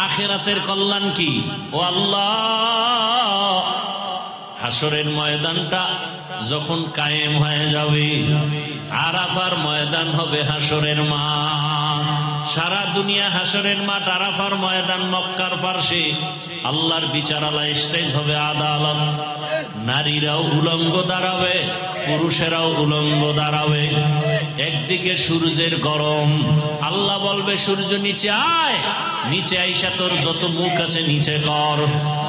আখিরাতের কল্যাণ কি? ও আল্লাহ, হাসরের ময়দানটা যখন কায়েম হয়ে যাবে, আরাফার ময়দান হবে হাসরের মাঠ। সারা দুনিয়া হাসরের মাঠ, আরাফার ময়দান মক্কার পাশে। আল্লাহর বিচারালয়, স্টেজ হবে আদালত। নারীরাও উলঙ্গ দাঁড়াবে, পুরুষেরাও উলঙ্গ দাঁড়াবে। একদিকে সূর্যের গরম, আল্লাহ বলবে সূর্য নিচে আয়, নিচে আইসা তোর যত মুখ আছে নিচে কর,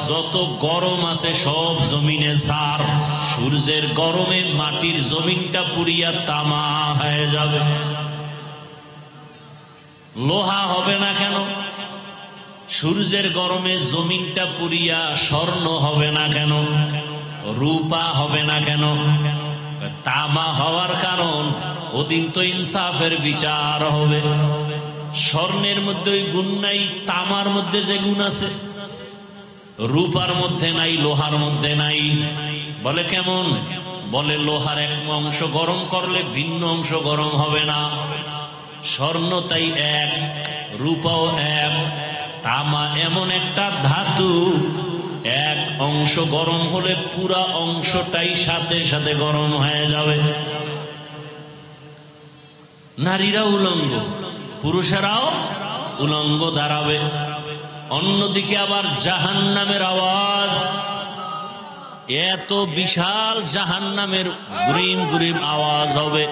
যত গরম আছে সব জমিনে ছাড়। সূর্যের গরমে মাটির জমিনটা পুড়িয়া তামা হয়ে যাবে। লোহা হবে না কেন? সূর্যের গরমে জমিনটা পুড়িয়া স্বর্ণ হবে না কেন? রূপা হবে না কেন? তামা হওয়ার কারণ, ওদিন তো ইনসাফের বিচার হবে। স্বর্ণের মধ্যে ওই গুণ নাই, তামার মধ্যে যে গুণ আছে, রূপার মধ্যে নাই, লোহার মধ্যে নাই। বলে কেমন? বলে লোহার এক অংশ গরম করলে ভিন্ন অংশ গরম হবে না। স্বর্ণ তাই এক, রূপাও এক। তামা এমন একটা ধাতু, এক অংশ গরম হলে পুরা অংশটাই সাথে সাথে গরম হয়ে যাবে। নারীরা উলঙ্গ, পুরুষেরাও উলঙ্গ দাঁড়াবে। অন্যদিকে আবার জাহান্নামের আওয়াজ, এত বিশাল জাহান্নামের গুরিম গুরিম আওয়াজ হবে।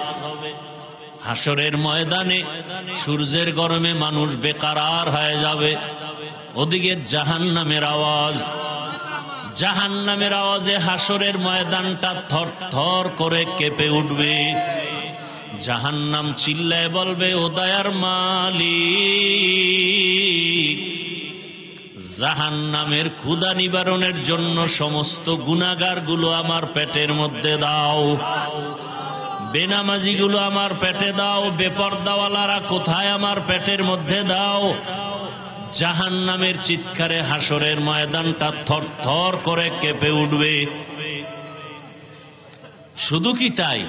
হাসরের ময়দানে সূর্যের গরমে মানুষ বেকারার হয়ে যাবে। ওদিকে জাহান্নামের আওয়াজ, জাহান্নামের আওয়াজে হাসরের ময়দানটা থর থর করে কেঁপে উঠবে। জাহান্নাম চিল্লায় বলবে, ও দয়ার মালিক, জাহান্নামের ক্ষুধা নিবারণের জন্য সমস্ত গুনাহগার গুলো আমার পেটের মধ্যে দাও, বেনামাজি গুলো আমার পেটে দাও, বেপরদাওয়ালারা কোথায় আমার পেটের মধ্যে দাও। জাহান্নামের চিৎকারে হাসরের ময়দানটা থর থর করে কেঁপে উঠবে। শুধু কি তাই?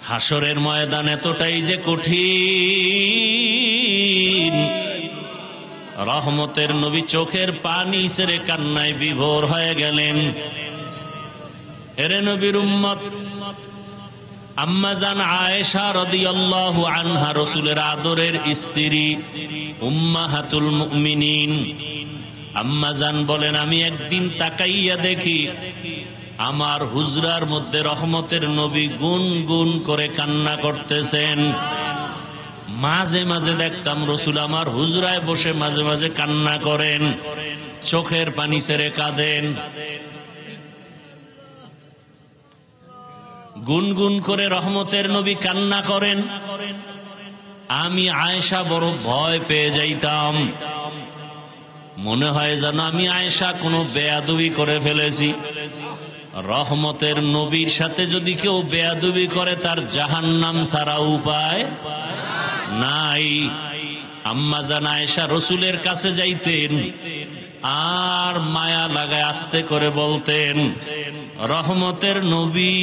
হাসরের ময়দান এতটাই যে কঠিন, রহমতের নবী চোখের পানি ছেড়ে কান্নায় বিভোর হয়ে গেলেন। এরে নবীর উম্মত, আম্মা জান আয়েশা রাদিয়াল্লাহু আনহা, রাসূলের আদরের স্ত্রী, উম্মাহাতুল মুমিনিন, আম্মা জান বলেন, আমি একদিন তাকাইয়া দেখি আমার হুজরার মধ্যে রহমতের নবী গুন গুন করে কান্না করতেছেন। মাঝে মাঝে দেখতাম রসুল আমার হুজরায় বসে মাঝে মাঝে কান্না করেন, চোখের পানি ছেড়ে কাঁদেন। গুনগুন করে রহমতের নবী কান্না করেন। আমি আয়েশা বড় ভয় পেয়ে যাইতাম, মনে হয় যেন আমি আয়েশা কোনো বেয়াদবি করে ফেলেছি। রহমতের নবীর সাথে যদি কেউ বেয়াদবি করে, তার জাহান্নাম ছাড়া উপায় নাই। আম্মা জান আয়েশা রসুলের কাছে যাইতেন, আর মায়া লাগায় আস্তে করে বলতেন, রহমতের নবী,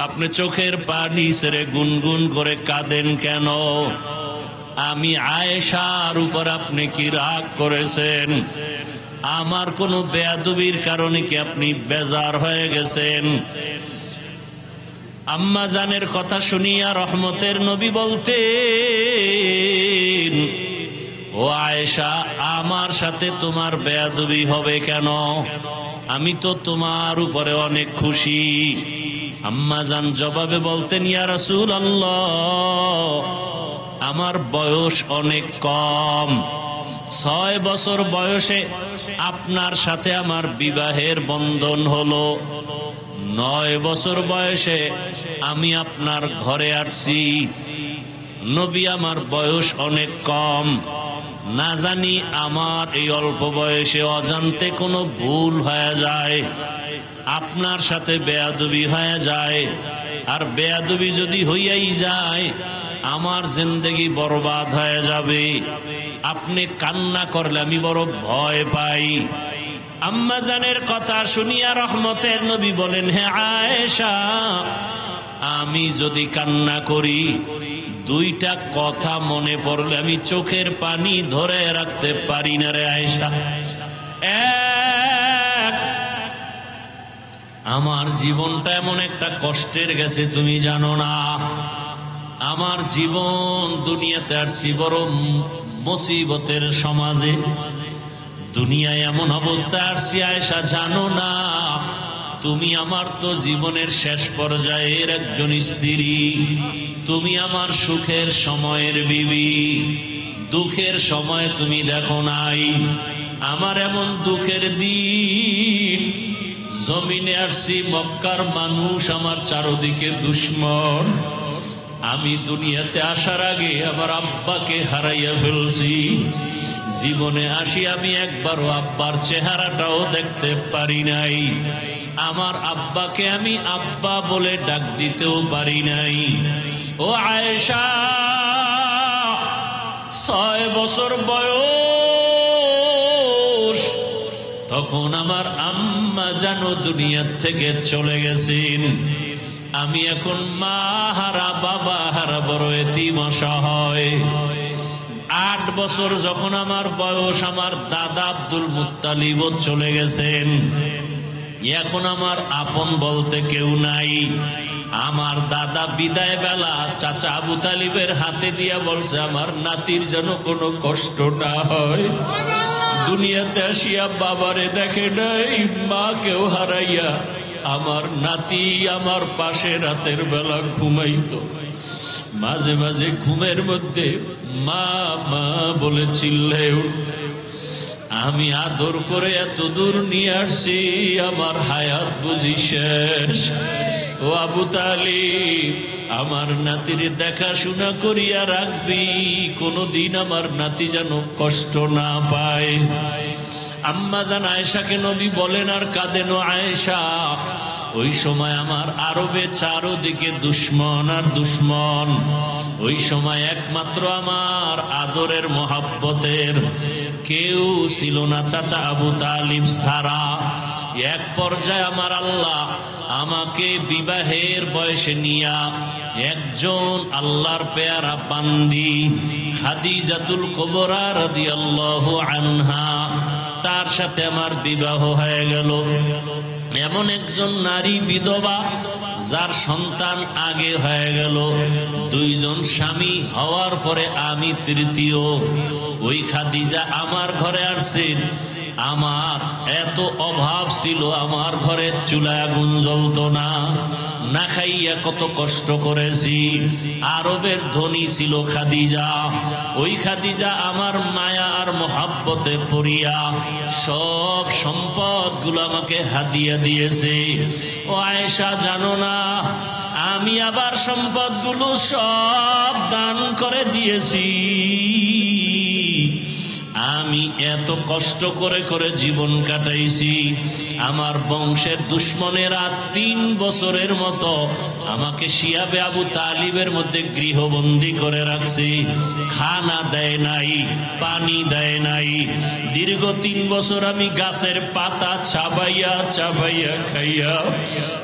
আপনি চোখের পানি ছেড়ে গুনগুন করে কাঁদেন কেন? আমি আয়েশার উপর আপনি কি রাগ করেছেন? আমার কোনো বেয়াদবির কারণে কি আপনি বেজার হয়ে গেছেন? আম্মা জানের কথা শুনিয়া রহমতের নবী বলতেন, ও আয়েশা, আমার সাথে তোমার বেয়াদবি হবে কেন? আমি তো তোমার উপরে অনেক খুশি। আম্মা জান জবাবে বলতেন, ইয়া রাসূলুল্লাহ, আমার বয়স অনেক কম। 6 বছর বয়সে আপনার সাথে আমার বিবাহের বন্ধন হলো। 9 বছর বয়সে আমি আপনার ঘরে আসছি। নবী, আমার বয়স অনেক কম, না জানি আমার এই অল্প বয়সে অজান্তে কোনো ভুল হয়ে যায়, আপনার সাথে বেয়াদবি হয়ে যায়। আর বেয়াদবি যদি হইয়াই যায়, আমার জিন্দেগি বরবাদ হয়ে যাবে। আপনি কান্না করলে আমি বড় ভয় পাই। আম্মা জানের কথা শুনিয়া রহমতের নবী বলেন, হে আয়েশা, আমি যদি কান্না করি, 2টা কথা মনে পড়লে আমি চোখের পানি ধরে রাখতে পারি না রে আয়েশা। এক, আমার জীবনটা এমন একটা কষ্টের গেছে তুমি জানো না। আমার জীবন দুনিয়াতে আসছি বড় মুসিবতের সমাজে। দুনিয়ায় এমন অবস্থা আসছি আয়েশা জানো না। তুমি আমার তো জীবনের শেষ পর্যায়ের একজন স্ত্রী। তুমি আমার সুখের সময়ের বিবি, দুঃখের সময় তুমি দেখো নাই। আমার এমন দুঃখের দিন, জমিনে আসছি, মক্কার মানুষ আমার চারদিকে দুশ্মন। আমি দুনিয়াতে আসার আগে আমার আব্বাকে হারাইয়া ফেলছি। জীবনে আসি আমি একবারও আব্বার চেহারাটাও দেখতে পারি নাই। আমার আব্বাকে আমি আব্বা বলে ডাক দিতেও পারি নাই। ও আয়েশা, 6 বছর বয়স, তখন আমার আম্মা জানো দুনিয়ার থেকে চলে গেছেন। আমি এখন মা হারা, বাবা হারা, বড় এতিম অসহায়। 8 বছর যখন আমার বয়স, আমার দাদা আব্দুল মুত্তালিব চলে গেছেন। এখন আমার আপন বলতে কেউ নাই। আমার দাদা বিদায় বেলা চাচা আবু তালিবের হাতে দিয়া বলছে, আমার নাতির যেন কোনো কষ্ট না হয়। দুনিয়াতে আসিয়া বাবারে দেখে নাই, মাকেও হারাইয়া আমার নাতি আমার পাশে রাতের বেলা ঘুমাইতো। মাঝে মাঝে ঘুমের মধ্যে মা মা বলে চিল্লায় উঠত। আমি আদর করে এত দূর নিয়ে আসছি, আমার হায়াত বুঝি শেষ। ও আবু তালিব, আমার নাতির দেখাশোনা করিয়া রাখবি, কোনদিন আমার নাতি যেন কষ্ট না পায়। আম্মা জান আয়েশাকে নবী বলেন আর কাঁদেন, আয়েশা, ওই সময় আমার আরবে চারদিকে দুশ্মন আর দুশ্মন। ওই সময় একমাত্র আমার আদরের মহাব্বতের কেউ ছিল না চাচা আবু তালিব ছাড়া। এক পর্যায়ে আমার আল্লাহ আমাকে বিবাহের বয়সে নিয়া একজন আল্লাহর পেয়ারা বান্দি খাদিজাতুল কুবরা রাদিয়াল্লাহু আনহা, তার সাথে আমার বিবাহ হয়ে গেল। এমন একজন নারী বিধবা যার সন্তান আগে হয়ে গেল। 2 জন স্বামী হওয়ার পরে আমি তৃতীয়। ওই খাদিজা আমার ঘরে আসছেন। আমার এত অভাব ছিল, আমার ঘরে চুলায় আগুন জ্বলতো না, না খাইয়া কত কষ্ট করেছি। আরবের ধনী ছিল খাদিজা। ওই খাদিজা আমার মায়া আর মহাব্বতে পড়িয়া সব সম্পদ গুলো আমাকে হাদিয়া দিয়েছে। ও আয়েশা, জানো না আমি আবার সম্পদ গুলো সব দান করে দিয়েছি। আমি আমি এত কষ্ট করে করে জীবন কাটাইছি, আমার বংশের দুশ্মনেরা 3 বছরের মতো আমাকে শিয়াবে আবু তালিবের মধ্যে গৃহবন্দী করে রাখছি। খানা দেয় নাই, পানি দেয় নাই। দীর্ঘ 3 বছর আমি গাছের পাতা চাবাইয়া চাবাইয়া খাইয়া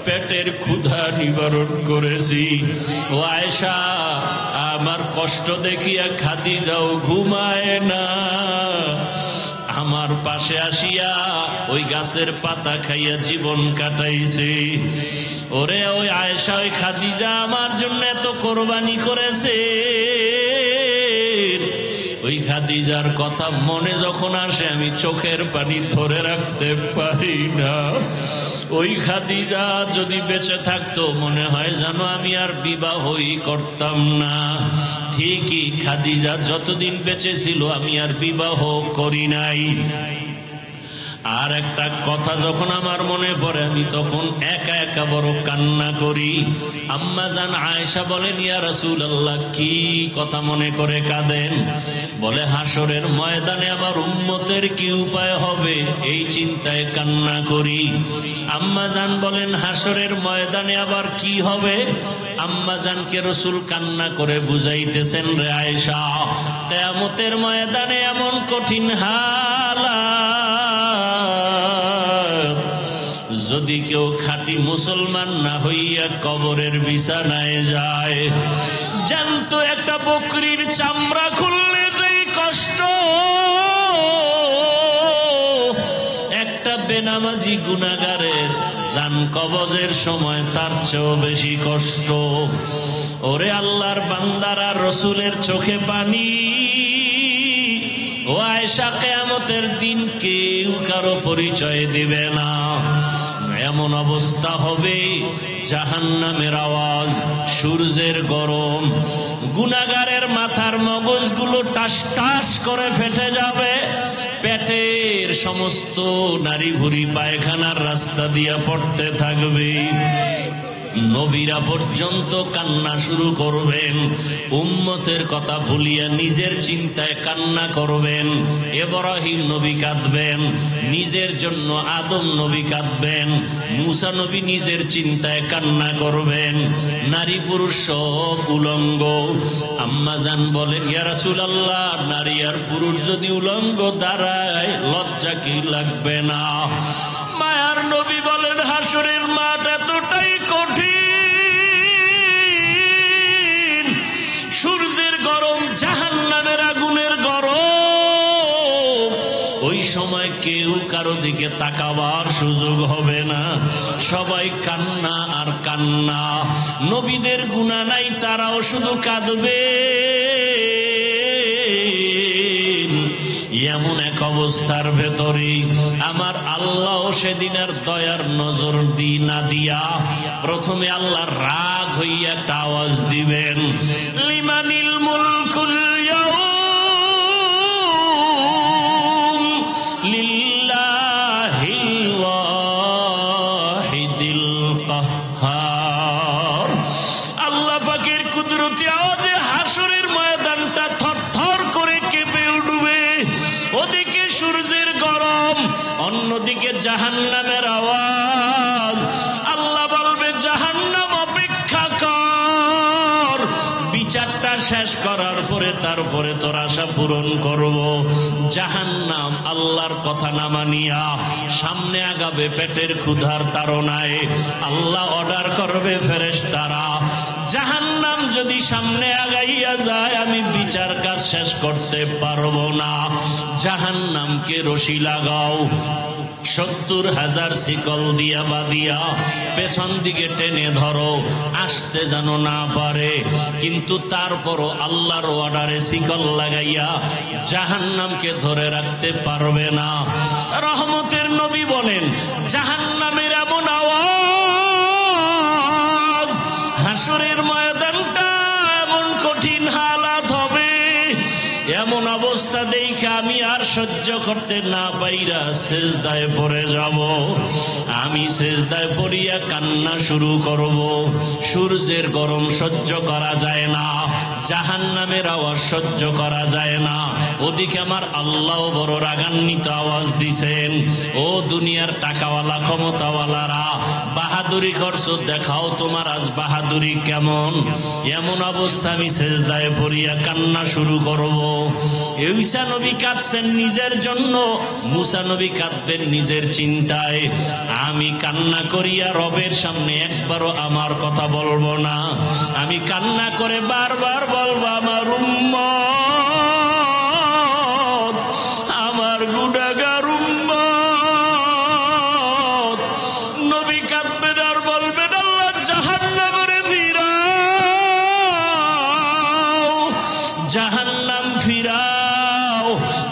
পেটের ক্ষুধা নিবারণ করেছি। ও আয়েশা, আমার কষ্ট দেখিয়া খাদিজাও ঘুমায় না, আমার পাশে আসিয়া ওই গাছের পাতা খাইয়া জীবন কাটাইছে। ওরে ওই আয়েশা, ওই খাদিজা আমার জন্য এত কোরবানি করেছে। ওই খাদিজার কথা মনে যখন আসে আমি চোখের পানি ধরে রাখতে পারি না। ওই খাদিজা যদি বেঁচে থাকতো মনে হয় জানো আমি আর বিবাহই করতাম না। ঠিকই, খাদিজা যতদিন বেঁচে ছিল আমি আর বিবাহ করি নাই। আর একটা কথা যখন আমার মনে পড়ে আমি তখন একা একা বড় কান্না করি। আম্মা জান আয়েশা বলেন, ইয়া রাসূলুল্লাহ, কি কথা মনে করে কাঁদেন? বলে, হাসরের ময়দানে আমার উম্মতের কি উপায় হবে এই চিন্তায় কান্না করি। আম্মা জান বলেন, হাসরের ময়দানে আবার কি হবে? আম্মা জানকে রাসূল কান্না করে বুঝাইতেছেন, রে আয়েশা, কিয়ামতের ময়দানে এমন কঠিন হালাত, যদি কেউ খাঁটি মুসলমান না হইয়া কবরের বিছানায় যায়, জ্যান্ত একটা বকরির চামড়া খুললে যেই কষ্ট, একটা বেনামাজি গুনাহগারের জান কবজের সময় তার চেয়েও বেশি কষ্ট। ওরে আল্লাহর বান্দারা, রসুলের চোখে পানি। ও আয়েশা, কিয়ামতের দিন কেউ কারো পরিচয় দিবে না। এমন অবস্থা হবে, জাহান্নামের আওয়াজ, সূর্যের গরম, গুনাহগারের মাথার মগজগুলো টাস টাস করে ফেটে যাবে, পেটের সমস্ত নারী ভুঁড়ি পায়খানার রাস্তা দিয়া পড়তে থাকবে। নবীরা পর্যন্ত কান্না শুরু করবেন, উম্মতের কথা ভুলিয়া নিজের চিন্তায় কান্না করবেন। ইব্রাহিম নবী কাঁদবেন, নিজের জন্য আদম নবী কাঁদবেন, মূসা নবী নিজের চিন্তায় কান্না করবেন। নারী পুরুষ সব উলঙ্গ। আম্মা জান বলেন, ইয়া রাসূলুল্লাহ, নারী আর পুরুষ যদি উলঙ্গ দাঁড়ায় লজ্জা কি লাগবে না? মায়ার নবী বলেন, হাসরের মাঠ এতটাই কঠিন, সূর্যের গরম, জাহান্নামের আগুনের গরম, ওই সময় কেউ কারো দিকে তাকাবার সুযোগ হবে না। সবাই কান্না আর কান্না। নবীদের গুনাহ নাই, তারাও শুধু কাঁদবে। এমন এক অবস্থার ভেতরে আমার আল্লাহ সেদিন আর দয়ার নজর না দিয়া প্রথমে আল্লাহ রাগ হইয়া একটা আওয়াজ দিবেন, লিমানিল মুলকুল ইয়াউম লিল্লাহিল ওয়াহিদিল কাহ্হার। আল্লাহ পাকের কুদরতি আওয়াজে হাসরের ময়দানটা থরথর করে কেঁপে উঠবে। ওদিকে সূর্যের গরম, অন্যদিকে জাহান্নামের আওয়াজ। আল্লাহ বলবে, জাহান্নাম অপেক্ষা কর, বিচারটা শেষ করার পরে তারপরে তোর আশা পূরণ করব। জাহান্নাম আল্লাহর কথা না মানিয়া সামনে আগাবে পেটের ক্ষুধার তাড়নায়। আল্লাহ অর্ডার করবে ফেরেশতারা, জাহান্নাম যদি সামনে আগাইয়া যায় আমি বিচার কাজ শেষ করতে পারবো না, জাহান্নামকে রশি লাগাও, 70,000 শিকল দিয়া বাঁধিয়া পেছন দিকে টেনে ধরো, আসতে যেন না পারে। কিন্তু তারপরও আল্লাহর অর্ডারে শিকল লাগাইয়া জাহান্নামকে ধরে রাখতে পারবে না। রহমতের নবী বলেন, জাহান্নামের এমন আওয়াজ, হাসরের ময়দানটা এমন কঠিন হালাত হবে, এমন অবস্থা দেখে আমি আর সহ্য করতে না পাইরা সিজদায় পড়ে যাব। আমি সিজদায় পড়িয়া কান্না শুরু করব। সূর্যের গরম সহ্য করা যায় না, জাহান্নামের আওয়াজ সহ্য করা যায় না। ওদিকে আমার আল্লাহ বড় রাগান্বিত আওয়াজ দিছেন, ও দুনিয়ার টাকাওয়ালা ক্ষমতাওয়ালারা, বাহাদুরি করছো, দেখাও তোমার আজ বাহাদুরি কেমন। এমন অবস্থা আমি সিজদায় পড়িয়া কান্না শুরু করব। ঈসা নবী কাঁদছেন নিজের জন্য, মুসা নবী কাঁদবেন নিজের চিন্তায়। আমি কান্না করিয়া রবের সামনে একবারও আমার কথা বলবো না। আমি কান্না করে বারবার বলবো, আমার উম্মত, আমার গুনাহগার উম্মত। নবী কাঁদবেন আর বলবেন, আল্লাহ জাহান্নামে ফিরাও, জাহান্নাম ফিরাও।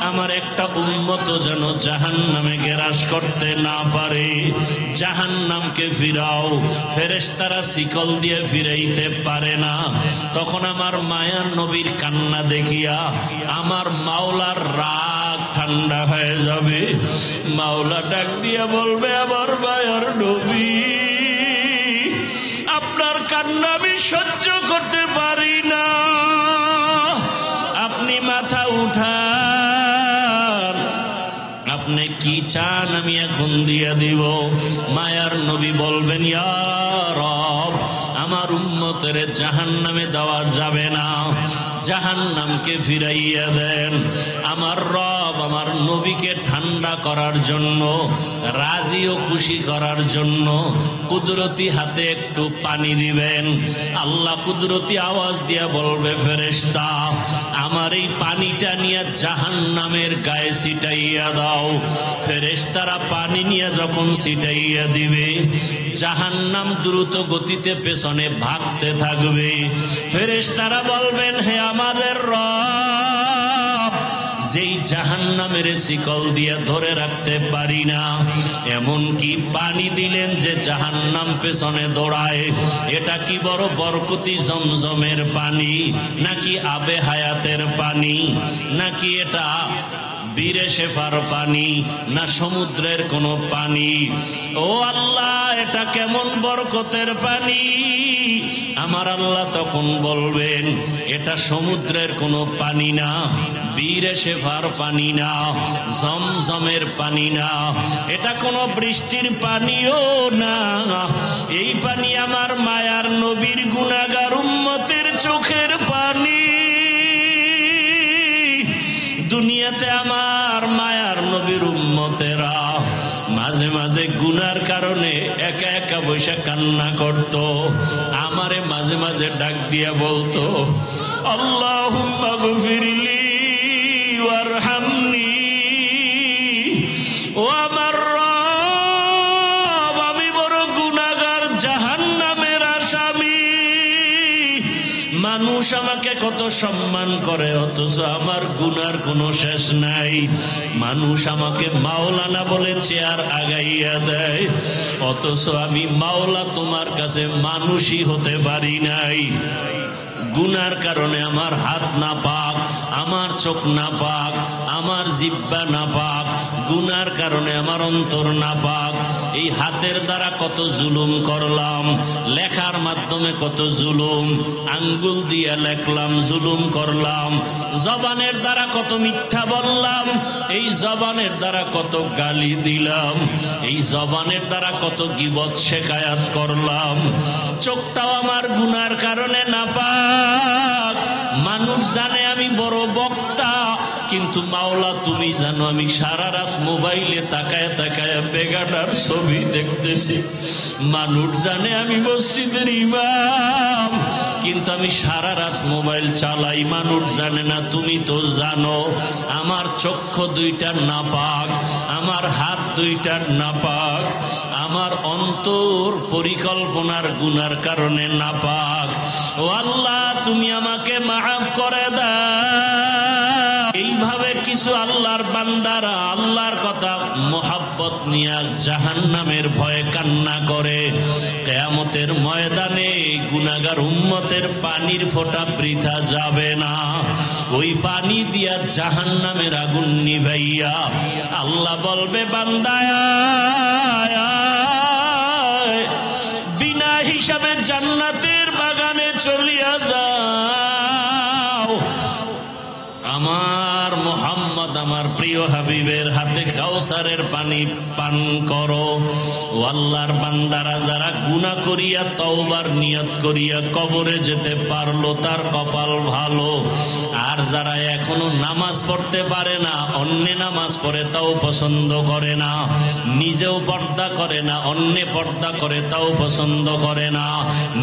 আমার একটা উম্মত যেন জাহান্নামে গ্রাস করতে না পারে, জাহান্নামকে ফিরাও। ফেরেশতারা শিকল দিয়ে ফিরাইতে পারে না। তখন আমার মায়ার নবীর কান্না দেখিয়া আমার মাওলার রাগ ঠান্ডা হয়ে যাবে। মাওলা ডাক দিয়া বলবে, আমার মায়ার নবী, আপনার কান্না আমি সহ্য করতে পারি না, আপনি মাথা উঠান, আপনি কি চান আমি এখন দিয়া দিব। মায়ার নবী বলবেন, ইয়া রব, আমার উম্মতের জাহান্নামে দেওয়া যাবে না, জাহান্নামকে ফিরাইয়া দেন। আমার রব আমার নবীকে ঠান্ডা করার জন্য, রাজি ও খুশি করার জন্য কুদরতি হাতে একটু পানি দিবেন। আল্লাহ কুদরতি আওয়াজ দিয়া বলবে, ফেরেশতা, আমার এই পানিটা নিয়ে জাহান্নামের গায়ে ছিটাইয়া দাও। ফেরেশতারা পানি নিয়ে যখন ছিটাইয়া দিবে, জাহান্নাম দ্রুত গতিতে পেছনে ভাগতে থাকবে। ফেরেশতারা বলবেন, হে আমাদের রব, যেই জাহান্নামের শিকল দিয়ে ধরে রাখতে পারি না, এমন কি পানি দিলেন যে জাহান্নাম পেছনে দৌড়ায়। এটা কি বড় বরকতি জমজমের পানি, নাকি আবে হায়াতের পানি, নাকি এটা বীরে শেফার পানি, না সমুদ্রের কোন পানি? ও আল্লাহ, এটা কেমন বরকতের পানি? আমার আল্লাহ তখন বলবেন, এটা সমুদ্রের কোন পানি না, বীরে শেফার পানি না, জমজমের পানি না, এটা কোন বৃষ্টির পানিও না। এই পানি আমার মায়ার নবীর গুনাহগার উম্মতের চোখের পানি। দুনিয়াতে আমার মায়ার নবীর উম্মতেরা মাঝে মাঝে গুনার কারণে একা একা বসে কান্না করত। আমারে মাঝে মাঝে ডাক দিয়া বলতো, আল্লাহুম্মা গফিরলি ওয়ারহামনি। ও আমার রব, আমি বড় গুনাহগার, জাহান্নামের আসামি। মানুষ আমাকে কত সম্মান করে, অথচ আমার গুনার কোনো শেষ নাই। মানুষ আমাকে মাওলানা বলে চেয়ার আগাইয়া দেয়, অথচ আমি মাওলা তোমার কাছে মানুষই হতে পারি নাই। গুনার কারণে আমার হাত না পাক, আমার চোখ না পাক, আমার জিহ্বা না পাক, গুনার কারণে আমার অন্তর না পাক। এই হাতের দ্বারা কত জুলুম করলাম, লেখার মাধ্যমে কত জুলুম, আঙ্গুল দিয়ে লেখলাম, জুলুম করলাম। জবানের দ্বারা কত মিথ্যা বললাম, এই জবানের দ্বারা কত গালি দিলাম, এই জবানের দ্বারা কত গীবত শেকায়াত করলাম। চোখটাও আমার গুনার কারণে না পাক। মানুষ জানে আমি বড় বক্তা, কিন্তু মাওলা তুমি জানো আমি সারা রাত মোবাইলে তাকায় তাকায় বেগাটার ছবি দেখতেছি। মানুষ জানে আমি মসজিদের ইমাম, কিন্তু আমি সারা রাত মোবাইল চালাই। মানুষ জানে না, তুমি তো জানো আমার চক্ষু দুইটা নাপাক, আমার হাত দুইটা নাপাক, আমার অন্তর পরিকল্পনার গুনার কারণে নাপাক। ও আল্লাহ, তুমি আমাকে মাফ করে দাও। এইভাবে কিছু আল্লাহর বান্দারা আল্লাহর কথা মোহাব্বত নিয়ে জাহান্নামের ভয়ে কান্না করে। কিয়ামতের ময়দানে গুনাহগার উম্মতের পানির ফোঁটা বৃথা যাবে না। ওই পানি দিয়া জাহান্নামের আগুন নিভাইয়া আল্লাহ বলবে, বান্দা বিনা হিসাবে জান্নাতের বাগানে চলিয়া যাও। আমার মুহাম্মদ আমার প্রিয় হাবিবের হাতে কাউসারের পানি পান করো। ও আল্লাহর বান্দারা, যারা গুনাহ করিয়া তওবার নিয়ত করিয়া কবরে যেতে পারলো তার কপাল ভালো। আর যারা এখনো নামাজ পড়তে পারে না, অন্য নামাজ পড়ে তাও পছন্দ করে না, নিজেও পর্দা করে না, অন্য পর্দা করে তাও পছন্দ করে না,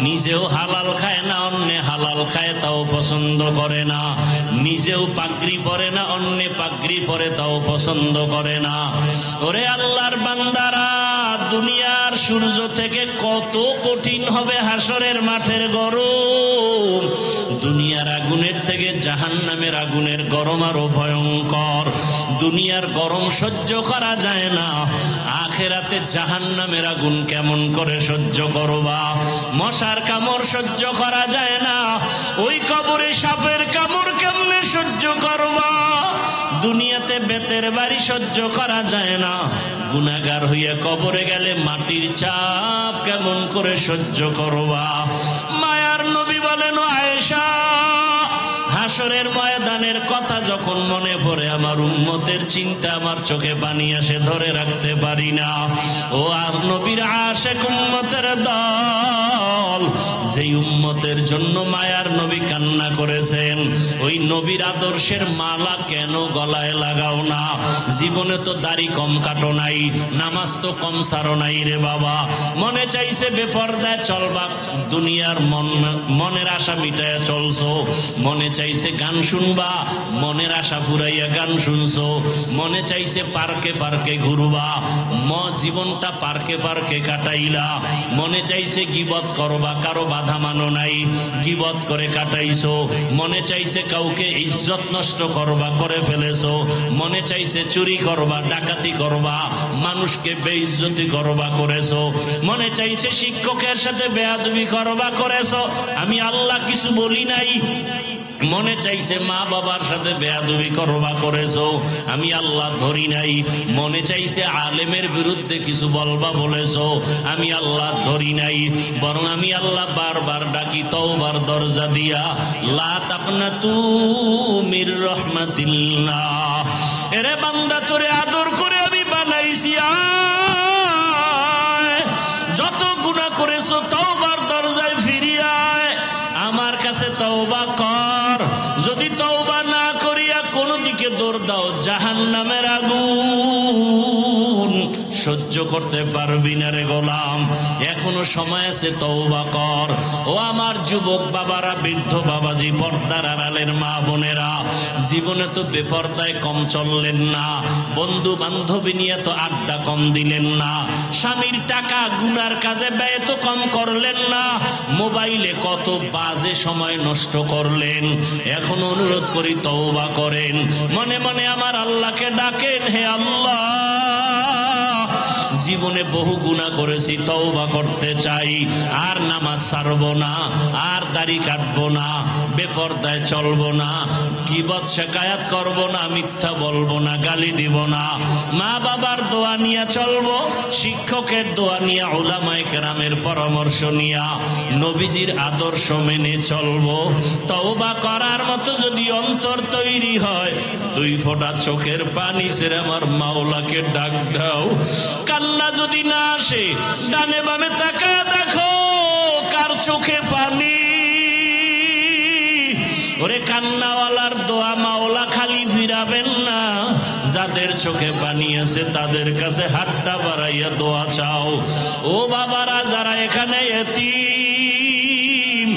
নিজেও হালাল খায় না, অন্য হালাল খায় তাও পছন্দ করে না, নিজেও পাগড়ি পরে না, অন্য পাগড়ি পরে তাও পছন্দ করে না। ওরে আল্লাহর বান্দারা, দুনিয়ার সূর্য থেকে কত কঠিন হবে হাসরের মাঠের গরম। দুনিয়ার আগুনের থেকে জাহান্নামের আগুনের গরম আরো ভয়ঙ্কর। দুনিয়ার গরম সহ্য করা যায় না, আখেরাতে জাহান্নামের আগুন কেমন করে সহ্য করবা? মশার কামড় সহ্য করা যায় না, ওই কবরে সাপের কামড় কেমনে সহ্য করবা? দুনিয়াতে বেতের বাড়ি সহ্য করা যায় না, গুনাহগার হইয়া কবরে গেলে মাটির চাপ কেমন করে সহ্য করবা? মায়ার নবী বলেন, আয়েশা, হাসরের ময়দানের কথা যখন মনে পড়ে আমার উম্মতের চিন্তা আমার চোখে পানি আসে, ধরে রাখতে পারি না। ও আর নবীর আশেক উম্মতের দল, যেই উম্মতের জন্য মায়ার নবী কান্না করেছেন, ওই নবীর আদর্শের মালা কেন গলায় লাগাও না? জীবনে তো দাড়ি কম কাটো নাই, নামাজ তো কম সারো নাই রে বাবা। মনে চাইছে বেপরদায় চলবা, দুনিয়ার মনের আশা মিটাইয়া চলছো। মনে চাইছে গান শুনবা, মনের আশা পুরাইয়া গান শুনছো। মনে চাইছে পার্কে পার্কে ঘুরবা, জীবনটা পার্কে পার্কে কাটাইলা। মনে চাইছে গীবত করবা, কারো বাধা মানো নাই, গীবত করে কাটাইছো। মনে চাইছে কাউকে ইজ্জত নষ্ট করবা, করে ফেলেছো। মনে চাইছে চুরি করবা, ডাকাতি করবা, মানুষকে বেইজ্জতি করবা, করেছো। মনে চাইছে শিক্ষকের সাথে বেয়াদবি করবা, করেছো। আমি আল্লাহ কিছু বলি নাই। মনে চাইছে মা বাবার সাথে বেয়াদবি করবা, করেছো। আমি আল্লাহ ধরি নাই। মনে চাইছে আলেমের বিরুদ্ধে কিছু বলবা, বলেছো। আমি আল্লাহ ধরি নাই। বরং আমি আল্লাহ বারবার ডাকি তওবার দরজা দিয়া, লা তাকনাতু মির রাহমাতিল্লাহ। এরে বান্দা, তোরে আদর করে আমি বানাইছি, যত গুনাহ করেছো তওবার দরজায় ফিরিয়ে আয়, আমার কাছে তওবা কর। যদি তওবা না করিয়া কোন দিকে দৌড় দাও, জাহান্নামের আগুন সহ্য করতে পারবি না রে গোলাম। এখনো সময় আছে, তওবা কর। ও আমার যুবক বাবারা, বৃদ্ধ বাবাজি, পর্দার আড়ালের মা বোনেরা, জীবনে তো বেপর্দায় কম চললেন না, বন্ধু বান্ধবী নিয়ে তো আড্ডা কম দিলেন না, স্বামীর টাকা গুনার কাজে ব্যয় তো কম করলেন না, মোবাইলে কত বাজে সময় নষ্ট করলেন। এখন অনুরোধ করি, তওবা করেন। মনে মনে আমার আল্লাহকে ডাকেন, হে আল্লাহ, জীবনে বহু গুনাহ করেছি, তওবা করতে চাই। আর নামাজ ছাড়বো না, আর দাড়ি কাটবো না, বেপরদায় চলবো না, গীবত শিকায়াত করবো না, মিথ্যা বলবো না, গালি দিব না, মা বাবার দোয়া নিয়ে চলবো, শিক্ষকের দোয়া নিয়ে, উলামায়ে কেরামের পরামর্শ নিয়ে, নবীজির আদর্শ মেনে চলবো। তওবা করার মতো যদি অন্তর তৈরি হয়, 2 ফোঁটা চোখের পানি ছেড়ে আমার মাওলাকে ডাক দাও। কান্না যদি না আসে, ডানে বামে তাকা দেখো কার চোখে পানি। ওরে কান্নাওয়ালার দোয়া মাওলা খালি ফিরাবেন না। যাদের চোখে পানি আছে তাদের কাছে হাতটা বাড়াইয়া দোয়া চাও। ও বাবারা, যারা এখানে এতিম,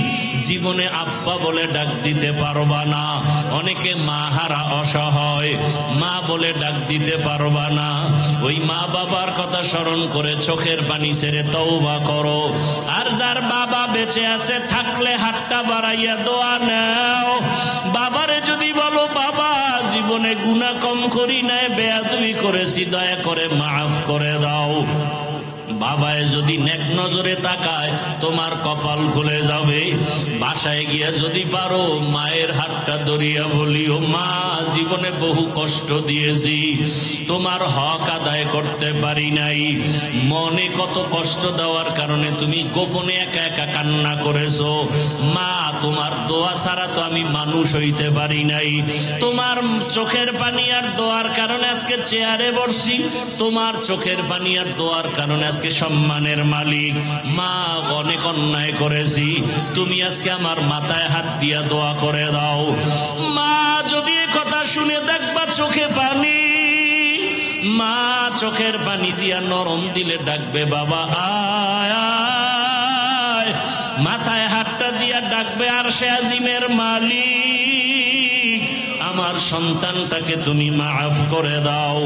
জীবনে আব্বা বলে ডাক দিতে পারবা না, অনেকে মা হারা অসহায়, মা বলে ডাক দিতে পারবা না, ওই মা বাবার কথা স্মরণ করে চোখের পানি ছেড়ে তওবা করো। আর যার বাবা বেঁচে আছে, থাকলে হাতটা বাড়াইয়া দোয়া নাও। বাবারে যদি বলো, বাবা জীবনে করি নাই, বেয়াদবি করেছি, দয়া করে মাফ করে দাও। বাবায় যদি নেক নজরে তাকায় তোমার কপাল খুলে যাবে। বাসায় গিয়া যদি পারো মায়ের হাতটা ধরিয়া বলিও, মা জীবনে বহু কষ্ট দিয়েছি, তোমার হক আদায় করতে পারি নাই, মনে কত কষ্ট দেওয়ার কারণে তুমি গোপনে একা একা কান্না করেছো, মা তোমার দোয়া ছাড়া তো আমি মানুষ হইতে পারি নাই, তোমার চোখের পানি আর দোয়ার কারণে আজকে চেয়ারে বসছি, তোমার চোখের পানি আর দোয়ার কারণে আজকে সম্মানের মালিক। মা অনেক অন্যায় করেছি, তুমি আজকে আমার মাথায় হাত দিয়া দোয়া করে দাও। মা যদি এ কথা শুনে দেখবা চোখে পানি, মা চোখের পানি দিয়া নরম দিলে ডাকবে, বাবা আয় আয়, মাথায় হাতটা দিয়া ডাকবে, আর সে আজিমের মালিক আমার সন্তানটাকে তুমি মাফ করে দাও।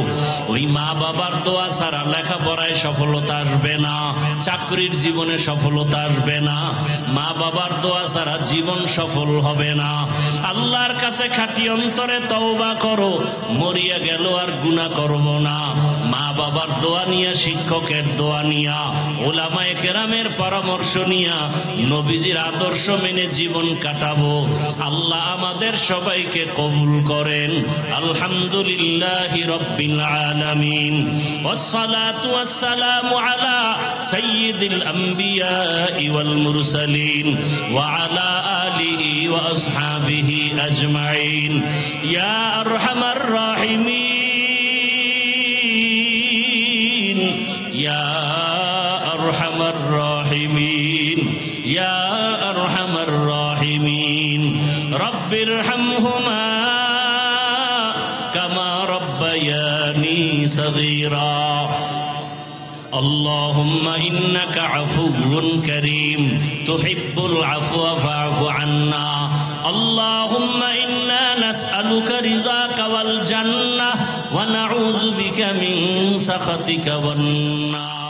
ওই মা বাবার দোয়া ছাড়া লেখাপড়ায় সফলতা আসবে না, চাকরির জীবনে সফলতা আসবে না, মা বাবার দোয়া ছাড়া জীবন সফল হবে না। আল্লাহর কাছে খাঁটি অন্তরে তওবা করো, মরিয়া গেল আর গুনাহ করব না। মা বাবার দোয়া নিয়া, শিক্ষকের দোয়া নিয়া, ওলামায়ে কেরামের পরামর্শ নিয়া, নবীজির আদর্শ মেনে জীবন কাটাবো। আল্লাহ আমাদের সবাইকে কবুল করেন। আলহামদুলিল্লাহি রাব্বিল আলামিন, ওয়াসসালাতু ওয়াসসালামু আলা সাইয়্যিদিল আমবিয়া ওয়াল মুরসালিন ওয়া আলা আলিহি ওয়া আসহাবিহি আজমাইন। ইয়া আরহামার রাহিমিন, ইয়া আরহামার রাহিমিন, ইয়া আরহামার রাহিমিন। রব্বিরহামহুমা কামা রব্বায়ানি সগীরা। اللهم إنك عفو كريم تحب العفو فاعف عنا. اللهم إنا نسألك رضاك والجنة ونعوذ بك من سخطك والنار.